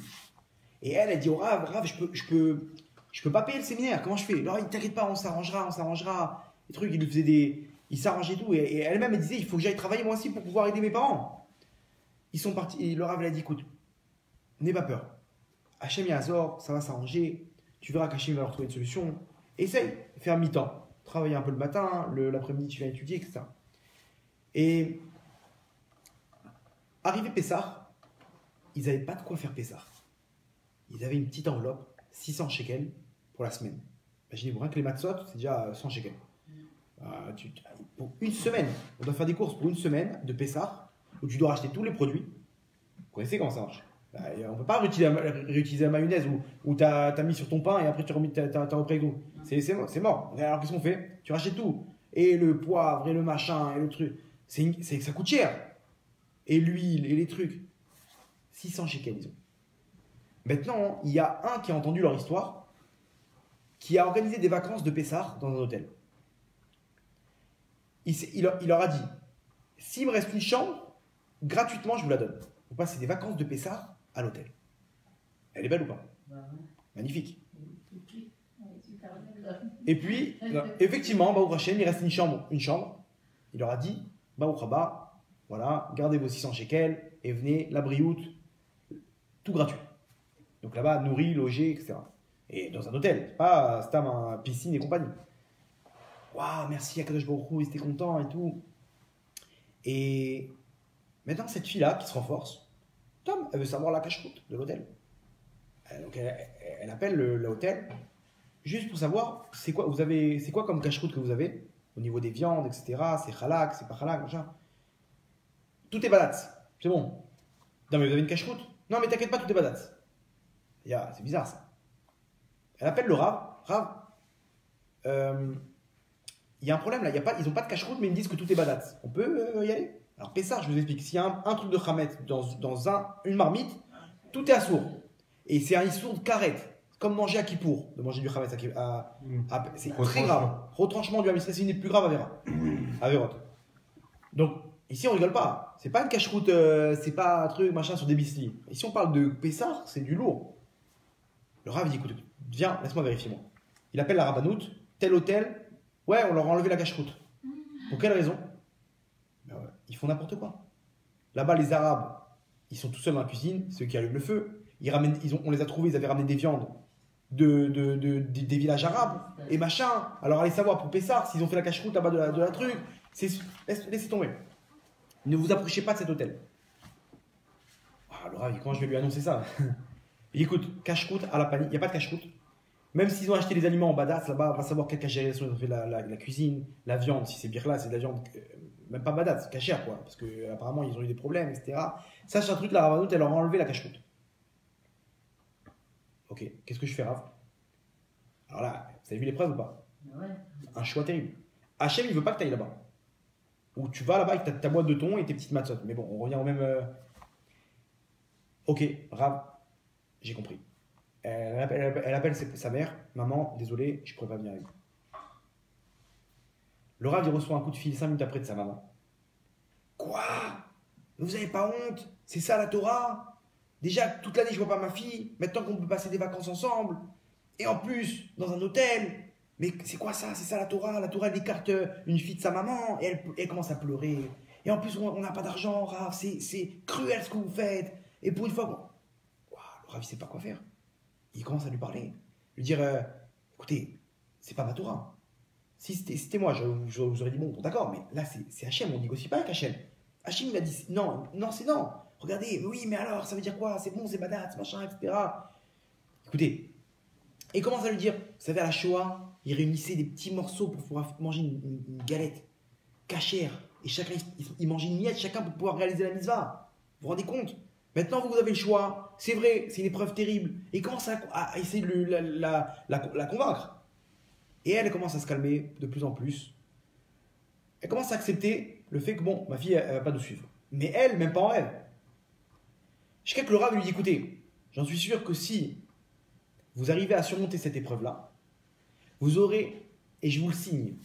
Et elle dit au Rav, je peux pas payer le séminaire, comment je fais? Alors, t'inquiète pas, on s'arrangera. Les trucs, il s'arrangeait tout. Et elle-même, elle disait, il faut que j'aille travailler moi aussi pour pouvoir aider mes parents. Ils sont partis. Et le Rav, elle a dit, écoute, n'aie pas peur. Hachem Yazor, ça va s'arranger. Tu verras qu'Hachem va leur trouver une solution. Essaye, faire mi-temps. Travailler un peu le matin, l'après-midi, tu viens étudier, etc. Et arrivé Pessah, ils n'avaient pas de quoi faire Pessah. Ils avaient une petite enveloppe, 600 shekels pour la semaine. Imaginez-vous, rien que les matzot, c'est déjà 100 shekels. Pour une semaine, on doit faire des courses pour une semaine de Pessah, où tu dois racheter tous les produits. Vous connaissez comment ça marche? On ne peut pas réutiliser la mayonnaise où tu as mis sur ton pain et après tu as repris avec nous. C'est mort. Alors qu'est-ce qu'on fait? Tu rachètes tout. Et le poivre, et le machin, et le truc. Ça coûte cher. Et l'huile, et les trucs. 600 shekels, ils ont. Maintenant, il y a un qui a entendu leur histoire, qui a organisé des vacances de Pessah dans un hôtel. Il leur a dit, s'il me reste une chambre, gratuitement, je vous la donne. Vous passez des vacances de Pessah à l'hôtel. Elle est belle ou pas? Magnifique. Et puis, effectivement, Baruch Hashem, il reste une chambre. Il leur a dit, Baruch Haba, voilà, gardez vos 600 shekels et venez, la brioute, tout gratuit. Donc là-bas, nourri, logé, etc. Et dans un hôtel, pas Stam, un piscine et compagnie. Waouh, merci à Kadosh Baruch Hu, ils étaient contents et tout. Et maintenant, cette fille-là qui se renforce, Tom, elle veut savoir la cache-route de l'hôtel. Donc elle appelle l'hôtel juste pour savoir c'est quoi comme cache-route que vous avez au niveau des viandes, etc. C'est halak, c'est pas halak, machin. Tout est badatz, c'est bon. Non mais vous avez une cache-route? Non mais t'inquiète pas, tout est badatz. C'est bizarre ça. Elle appelle le Rav, il y a un problème là, ils n'ont pas de cache-route mais ils me disent que tout est badatz. On peut y aller? Alors Pessar, je vous explique, s'il y a un truc de Khamet dans une marmite, tout est assourd. Et c'est un issour de carrette, comme manger à Kippour, de manger du Khamet. C'est très grave. Retranchement du Hamisra, c'est une des plus graves à Vérot. Donc, ici on rigole pas. C'est pas une cache-route, c'est pas un truc machin sur des bislis. Ici on parle de Pessar, c'est du lourd. Le Rav dit écoute, viens, laisse-moi vérifier moi. Il appelle la rabbanoute, tel hôtel, ouais, on leur a enlevé la cache-route. Pour quelle raison? Ils font n'importe quoi. Là-bas, les Arabes, ils sont tout seuls dans la cuisine, ceux qui allument le feu. On les a trouvés, ils avaient ramené des viandes des villages arabes et machin. Alors, allez savoir pour Pessar, s'ils ont fait la cache-route là-bas de la truc. Laissez tomber. Ne vous approchez pas de cet hôtel. Le Rav, comment je vais lui annoncer ça? Écoute, cache-route à la panique, il n'y a pas de cache-route. Même s'ils ont acheté les aliments en badass, là-bas, on va savoir quelle cachérison ils ont fait la cuisine, la viande. Si c'est birla, c'est de la viande. Même pas badass, cachère quoi, parce qu'apparemment ils ont eu des problèmes, etc. Ça, c'est un truc, la rabbanoute, elle leur a enlevé la cache-route. Ok, qu'est-ce que je fais, Rav? Alors là, vous avez vu l'épreuve ou pas? Ouais. Un choix terrible. Hachem, il veut pas que tu ailles là-bas. Ou tu vas là-bas avec ta boîte de thon et tes petites matzot. Mais bon, on revient au même. Ok, Rav, j'ai compris. Elle appelle sa mère, maman, désolé, je pourrais pas venir avec vous. Le Rav, il reçoit un coup de fil 5 minutes après de sa maman. Quoi? Vous avez pas honte? C'est ça la Torah? Déjà, toute l'année, je vois pas ma fille. Maintenant qu'on peut passer des vacances ensemble. Et en plus, dans un hôtel. Mais c'est quoi ça? C'est ça la Torah? La Torah, elle écarte une fille de sa maman. Et elle commence à pleurer. Et en plus, on n'a pas d'argent, Rav. C'est cruel ce que vous faites. Et pour une fois, le Rav, il sait pas quoi faire. Il commence à lui parler. Lui dire, écoutez, c'est pas ma Torah. Si c'était moi, je vous aurais dit, bon, d'accord, mais là, c'est Hachem, on négocie pas avec Hachem. Hachem, il a dit, non, c'est non. Regardez, oui, mais alors, ça veut dire quoi? C'est bon, c'est badat, machin, etc. Écoutez, et il commence à lui dire, vous savez, à la Shoah, ils réunissaient des petits morceaux pour pouvoir manger une galette cachère. Et chacun, il mangeait une miette, chacun pour pouvoir réaliser la mitzvah. Vous vous rendez compte? Maintenant, vous avez le choix. C'est vrai, c'est une épreuve terrible. Et il commence à essayer de la convaincre. Et elle commence à se calmer de plus en plus. Elle commence à accepter le fait que, bon, ma fille, elle ne va pas nous suivre. Mais elle, même pas en rêve. Jusqu'à que le Rav lui dit, écoutez, j'en suis sûr que si vous arrivez à surmonter cette épreuve-là, vous aurez, et je vous le signe,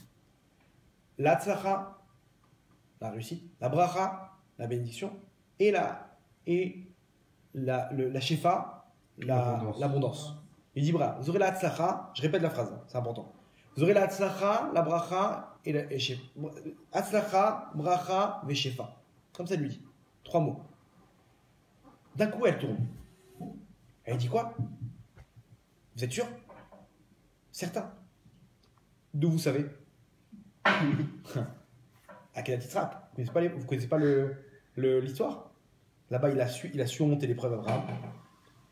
la tzlacha, la réussite, la bracha, la bénédiction, et la shefa, l'abondance. Il dit, vous aurez la tzlacha, je répète la phrase, c'est important. Vous aurez la tzlacha, la bracha et la shefa. Tzlacha, bracha, veshefa. Comme ça, il lui dit. 3 mots. D'un coup, elle tourne. Elle dit quoi? Vous êtes sûr? Certain. D'où vous savez? À quel titre? Vous ne connaissez pas l'histoire? Là-bas, il a surmonté l'épreuve Abraham.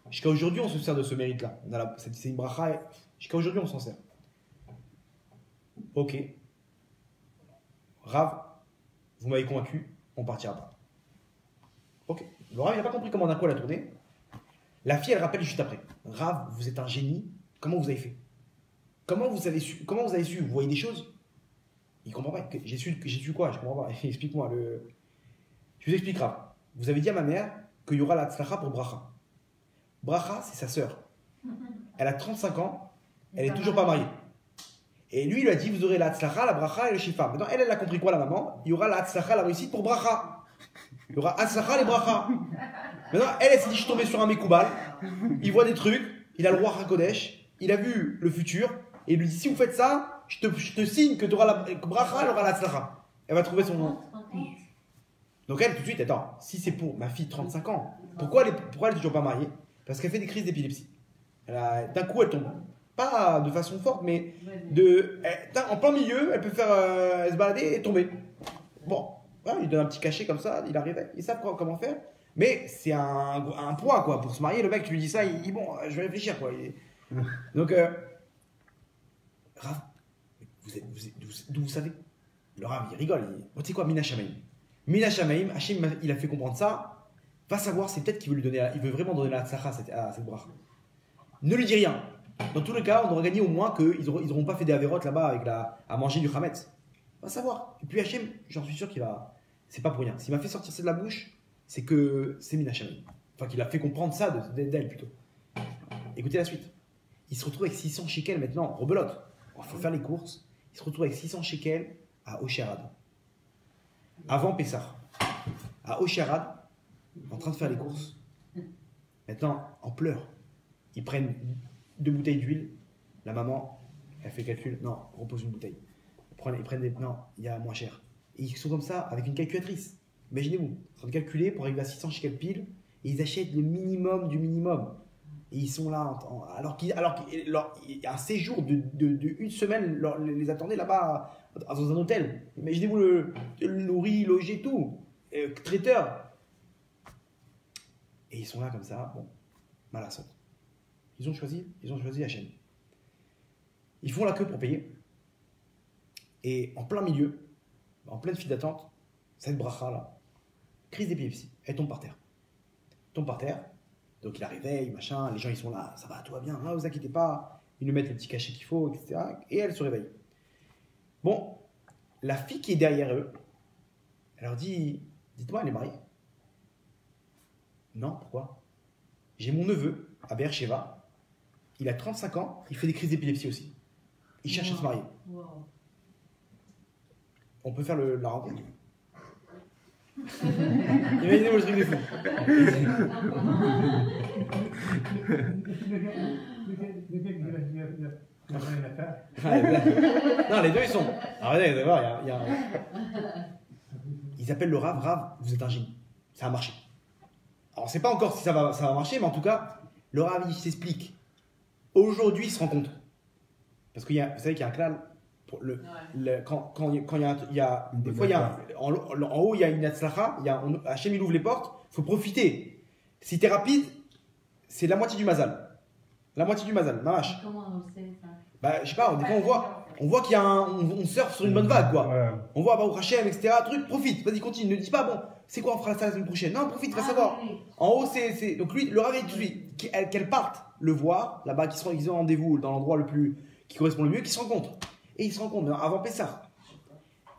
Jusqu'à aujourd'hui, on se sert de ce mérite-là. C'est une bracha. Jusqu'à aujourd'hui, on s'en sert. Ok. Rav, vous m'avez convaincu, on partira pas. Ok. Le Rav, il n'a pas compris comment d'un coup elle a tourné. La fille, elle rappelle juste après. Rav, vous êtes un génie. Comment vous avez fait? Comment vous avez su? Vous voyez des choses? Il ne comprend pas. J'ai su quoi? Je ne comprends pas. Explique-moi. Je vous explique, Rav. Vous avez dit à ma mère qu'il y aura la tzlacha pour Bracha. Bracha, c'est sa sœur. Elle a 35 ans. Elle n'est toujours pas mariée. Et lui, il lui a dit, vous aurez la tzlacha, la bracha et le shifa. Maintenant, elle a compris quoi, la maman? Il y aura la tzlacha, la réussite pour Bracha. Il y aura tzlacha, les bracha. Maintenant, elle s'est dit, je suis tombé sur un Mekoubal. Il voit des trucs. Il a le roi Hakodesh. Il a vu le futur. Et il lui dit si vous faites ça, je te signe que tu auras la bracha, elle aura la tzlacha. Elle va trouver son nom. Donc elle, tout de suite, attends, si c'est pour ma fille de 35 ans, pourquoi elle est toujours pas mariée? Parce qu'elle fait des crises d'épilepsie. D'un coup, elle tombe. Pas de façon forte, mais en plein milieu, elle peut faire se balader et tomber. Bon, voilà, il lui donne un petit cachet comme ça, il arrive, ils savent comment faire. Mais c'est un poids, quoi. Pour se marier, le mec, tu lui dis ça, il dit bon, je vais réfléchir, quoi. Donc, Rav, d'où vous savez? Le Rav, il rigole. Tu sais quoi, Mina Shamaim. Mina Shamaim, Hachem, il a fait comprendre ça. Va savoir, c'est peut-être qu'il veut lui donner, il veut vraiment donner la tzlacha à cette bracha. Ne lui dis rien. Dans tous les cas, on aura gagné au moins qu'ils n'auront pas fait des avérotes là-bas à manger du chametz. Va savoir. Et puis Hachem, j'en suis sûr qu'il va. C'est pas pour rien. S'il m'a fait sortir ça de la bouche, c'est que c'est Mina Shamaim. Enfin, qu'il a fait comprendre ça d'elle plutôt. Écoutez la suite. Il se retrouve avec 600 shekels maintenant, rebelote. Il faut faire les courses. Il se retrouve avec 600 shekels à Osherad. Avant Pessah. À Osherad, en train de faire les courses. Maintenant, en pleurs. Ils prennent 2 bouteilles d'huile. La maman, elle fait calcul. Non, repose une bouteille. Ils prennent des. Non, il y a moins cher. Et ils sont comme ça avec une calculatrice. Imaginez-vous, en train de calculer pour arriver à 600 shekels pile. Et ils achètent le minimum du minimum. Et ils sont là, alors qu'il y a un séjour de une semaine, les attendait là-bas dans un hôtel. Imaginez-vous le nourri, logé, tout, traiteur. Et ils sont là comme ça, bon, malassot. Ils ont choisi Hachem. Ils font la queue pour payer. Et en plein milieu, en pleine file d'attente, cette bracha là, crise d'épilepsie, elle tombe par terre. Donc il la réveille, machin, les gens ils sont là, ça va, tout va bien, vous inquiétez pas, ils nous mettent le petit cachet qu'il faut, etc. Et elle se réveille. Bon, la fille qui est derrière eux, elle leur dit, dites-moi, elle est mariée? Non, pourquoi? J'ai mon neveu à Beersheva, il a 35 ans, il fait des crises d'épilepsie aussi. Il cherche à se marier. On peut faire la rencontre. Imaginez-moi le truc de fou. Non, les deux ils sont. Arrêtez, vous allez voir, ils appellent le Rav, vous êtes un génie. Ça a marché. Alors, on ne sait pas encore si ça va marcher, mais en tout cas, le Rav il s'explique. Aujourd'hui, ils se rencontrent. Parce qu'il y a, vous savez qu'il y a un clan. Quand il y a des fois, en haut, il y a une atzlacha, Hachem il ouvre les portes, il faut profiter. Si tu es rapide, c'est la moitié du mazal. La moitié du mazal, mamash. Comment on sait ça? Bah, je sais pas, des fois on voit qu'il y a on surfe sur une bonne vague, quoi. Ouais. On voit Baruch Hachem, etc. Truc, profite, vas-y, continue. Ne dis pas, bon, c'est quoi, on fera ça la semaine prochaine. Non, profite, va savoir. Oui. En haut, c'est. Donc lui, le Rav, qu'elle parte le voir, là-bas, qu'ils ont rendez-vous dans l'endroit le plus. Qui correspond le mieux, qu'ils se rencontrent. Et ils se rencontrent avant Pessah.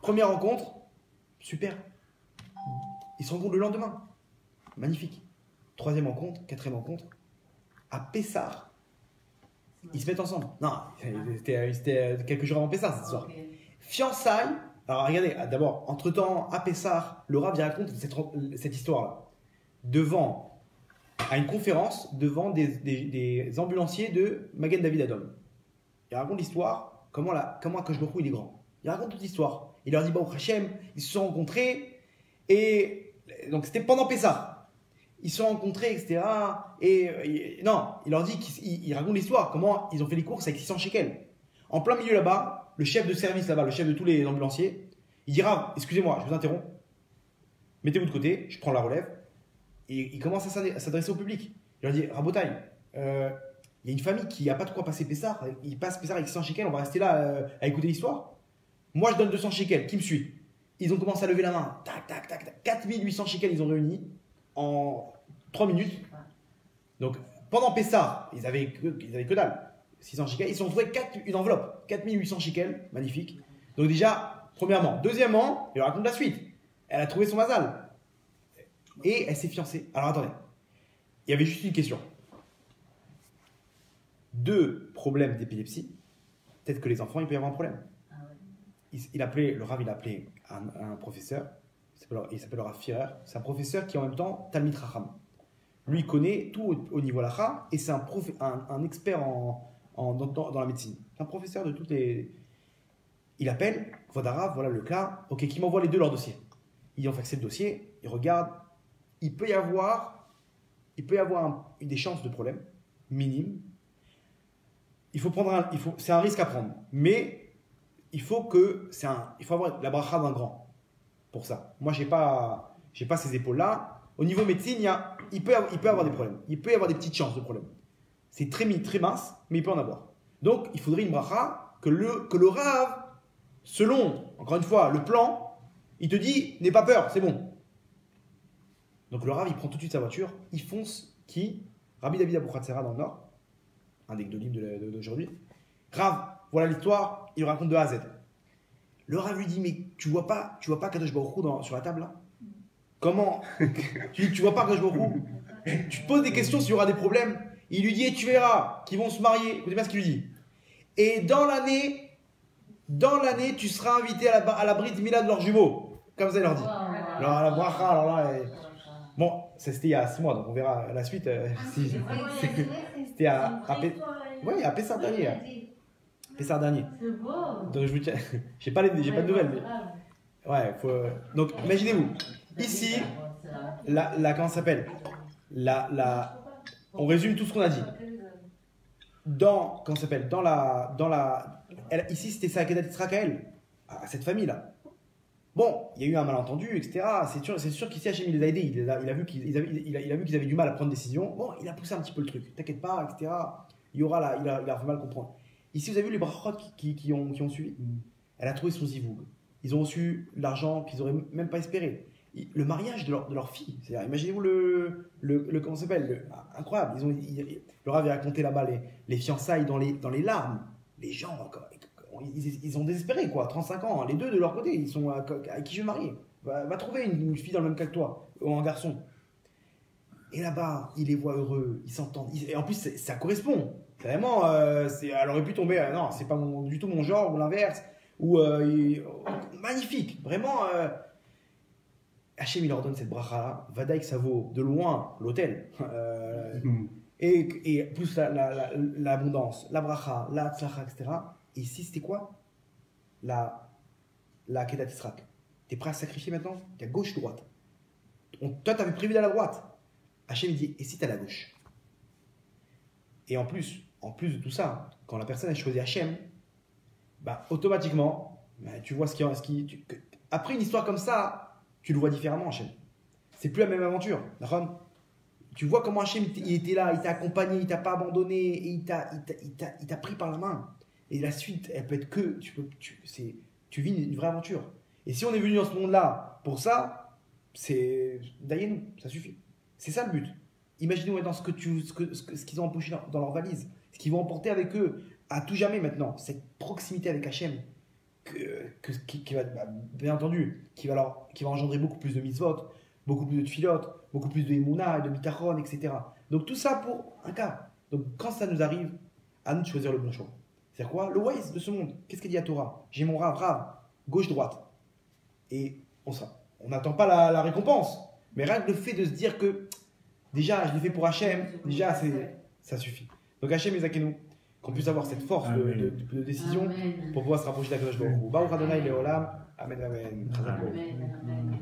Première rencontre, super. Ils se rencontrent le lendemain. Magnifique. Troisième rencontre, quatrième rencontre. À Pessah, ils se mettent ensemble. Non, c'était quelques jours avant Pessah cette histoire. Okay. Fiançailles. Alors regardez, d'abord, entre-temps, à Pessah, le Rav raconte cette histoire-là. À une conférence, devant des ambulanciers de Magen David Adom. Il raconte l'histoire. Comment Akash Baruch Hu, il est grand. Il raconte toute l'histoire. Il leur dit, Baruch Hashem, ils se sont rencontrés, et donc c'était pendant Pessah. Ils se sont rencontrés, etc. Non, il leur dit qu'il raconte l'histoire, comment ils ont fait les courses avec 600 shekels. En plein milieu là-bas, le chef de service là-bas, le chef de tous les ambulanciers, il dira, excusez-moi, je vous interromps, mettez-vous de côté, je prends la relève, et il commence à s'adresser au public. Il leur dit, Rabotai, il y a une famille qui n'a pas de quoi passer Pessah. Il passe Pessah avec 100 shekels, on va rester là à écouter l'histoire. Moi, je donne 200 shekels, qui me suit? Ils ont commencé à lever la main. Tac, tac, tac, tac. 4800 shekels, ils ont réuni en 3 minutes. Donc, pendant Pessah, ils avaient que dalle. 600 shekels. Ils se sont retrouvés une enveloppe. 4800 shekels, magnifique. Donc déjà, premièrement. Deuxièmement, il raconte la suite. Elle a trouvé son mazal. Et elle s'est fiancée. Alors, attendez. Il y avait juste une question. 2 problèmes d'épilepsie, peut-être que les enfants, il peut y avoir un problème. Ah ouais. Le Rav, il a appelé un professeur, il s'appelle le Rav Firer, c'est un professeur qui est en même temps Talmid Chacham. Lui, il connaît tout au niveau lacha, et c'est un expert dans la médecine. Un professeur de toutes les... Il appelle, Vodarav, voilà le cas, ok, qui m'envoie les deux leurs dossiers. Ils ont faxé le dossier, ils regardent, il peut y avoir des chances de problème, minimes. C'est un risque à prendre, mais il faut avoir la bracha d'un grand pour ça. Moi, j'ai pas ces épaules-là. Au niveau médecine, il peut y avoir des problèmes. Il peut y avoir des petites chances de problème. C'est très mince, mais il peut en avoir. Donc, il faudrait une bracha que le Rav, selon, encore une fois, le plan, il te dit, n'aie pas peur, c'est bon. Donc, le Rav, il prend tout de suite sa voiture, il fonce, Rabbi David Abou Khatsera dans le Nord, un des deux livres d'aujourd'hui. Rav, voilà l'histoire, il le raconte de A à Z. Le Rav lui dit, mais tu vois pas Kadosh Baruch Hu sur la table là? Comment? tu vois pas Kadosh Baruch Hu? Tu te poses des questions s'il y aura des problèmes. Il lui dit, et tu verras qu'ils vont se marier. Écoutez bien ce qu'il lui dit. Et dans l'année, tu seras invité à la Brit Mila de leurs jumeaux. Comme ça, il leur dit. Alors, la bracha, alors là. Bon, c'était il y a 6 mois, donc on verra la suite. C'était à Pessar dernier. Pessar dernier. C'est beau. Donc je vous tiens. J'ai pas de nouvelles. Mais... Ouais, donc imaginez-vous. Ici, comment ça s'appelle? On résume tout ce qu'on a dit. Comment ça s'appelle? Ici, c'était ça à Kedat Yitzhak à elle, à cette famille-là. Bon, il y a eu un malentendu, etc. C'est sûr qu'ici, Hachem, il les a aidés. Il a vu qu'ils avaient du mal à prendre des décisions. Bon, il a poussé un petit peu le truc. T'inquiète pas, etc. Il a fait mal comprendre. Ici, vous avez vu les brachot qui ont suivi. Elle a trouvé son zivoug. Ils ont reçu l'argent qu'ils n'auraient même pas espéré. Le mariage de leur fille. C'est-à-dire, imaginez-vous comment ça s'appelle, incroyable. Le Rav a raconté là-bas les fiançailles dans les larmes. Les gens, ils ont désespéré, quoi. 35 ans, les deux de leur côté, ils sont à qui je vais marier. Va trouver une fille dans le même cas que toi, ou un garçon. Et là-bas, il les voit heureux, ils s'entendent. Et en plus, ça correspond. Vraiment, elle aurait pu tomber, non, c'est pas du tout mon genre, ou l'inverse. Magnifique, vraiment. Hachem, il leur donne cette bracha-là. Vadaï que ça vaut de loin l'hôtel. Et plus l'abondance, la bracha, la tzlacha, etc. Et ici, c'était quoi? La Kedat Yitzhak. T'es prêt à sacrifier maintenant? T'es à gauche, droite. Toi, t'avais prévu d'aller à la droite. Hachem, il dit, et si t'es à la gauche? Et en plus de tout ça, quand la personne a choisi Hachem, automatiquement, tu vois après une histoire comme ça, tu le vois différemment, Hachem. C'est plus la même aventure. D'accord? Tu vois comment Hachem, il était là, il t'a accompagné, il t'a pas abandonné, et il t'a pris par la main. Et la suite, elle peut être que, tu vis une vraie aventure. Et si on est venu dans ce monde-là pour ça, c'est Dayenu, ça suffit. C'est ça le but. Imaginez maintenant ce qu'ils ont empoché dans leur valise, ce qu'ils vont emporter avec eux à tout jamais maintenant, cette proximité avec Hachem, qui va, bien entendu, qui va engendrer beaucoup plus de mitzvot, beaucoup plus de tfilot, beaucoup plus de émouna, de bitachon, etc. Donc tout ça pour un cas. Donc quand ça nous arrive, à nous de choisir le bon choix. C'est quoi? Le Waze de ce monde. Qu'est-ce qu'il dit à Torah? J'ai mon Rav, gauche-droite. Et on n'attend pas la récompense. Mais rien que le fait de se dire que déjà, je l'ai fait pour Hachem, déjà, ça suffit. Donc Hachem et Zakenu, qu'on puisse avoir cette force de décision pour pouvoir se rapprocher d'Akadosh Baruch Hu. Baruch Adonai Leolam. Amen, amen. Amen.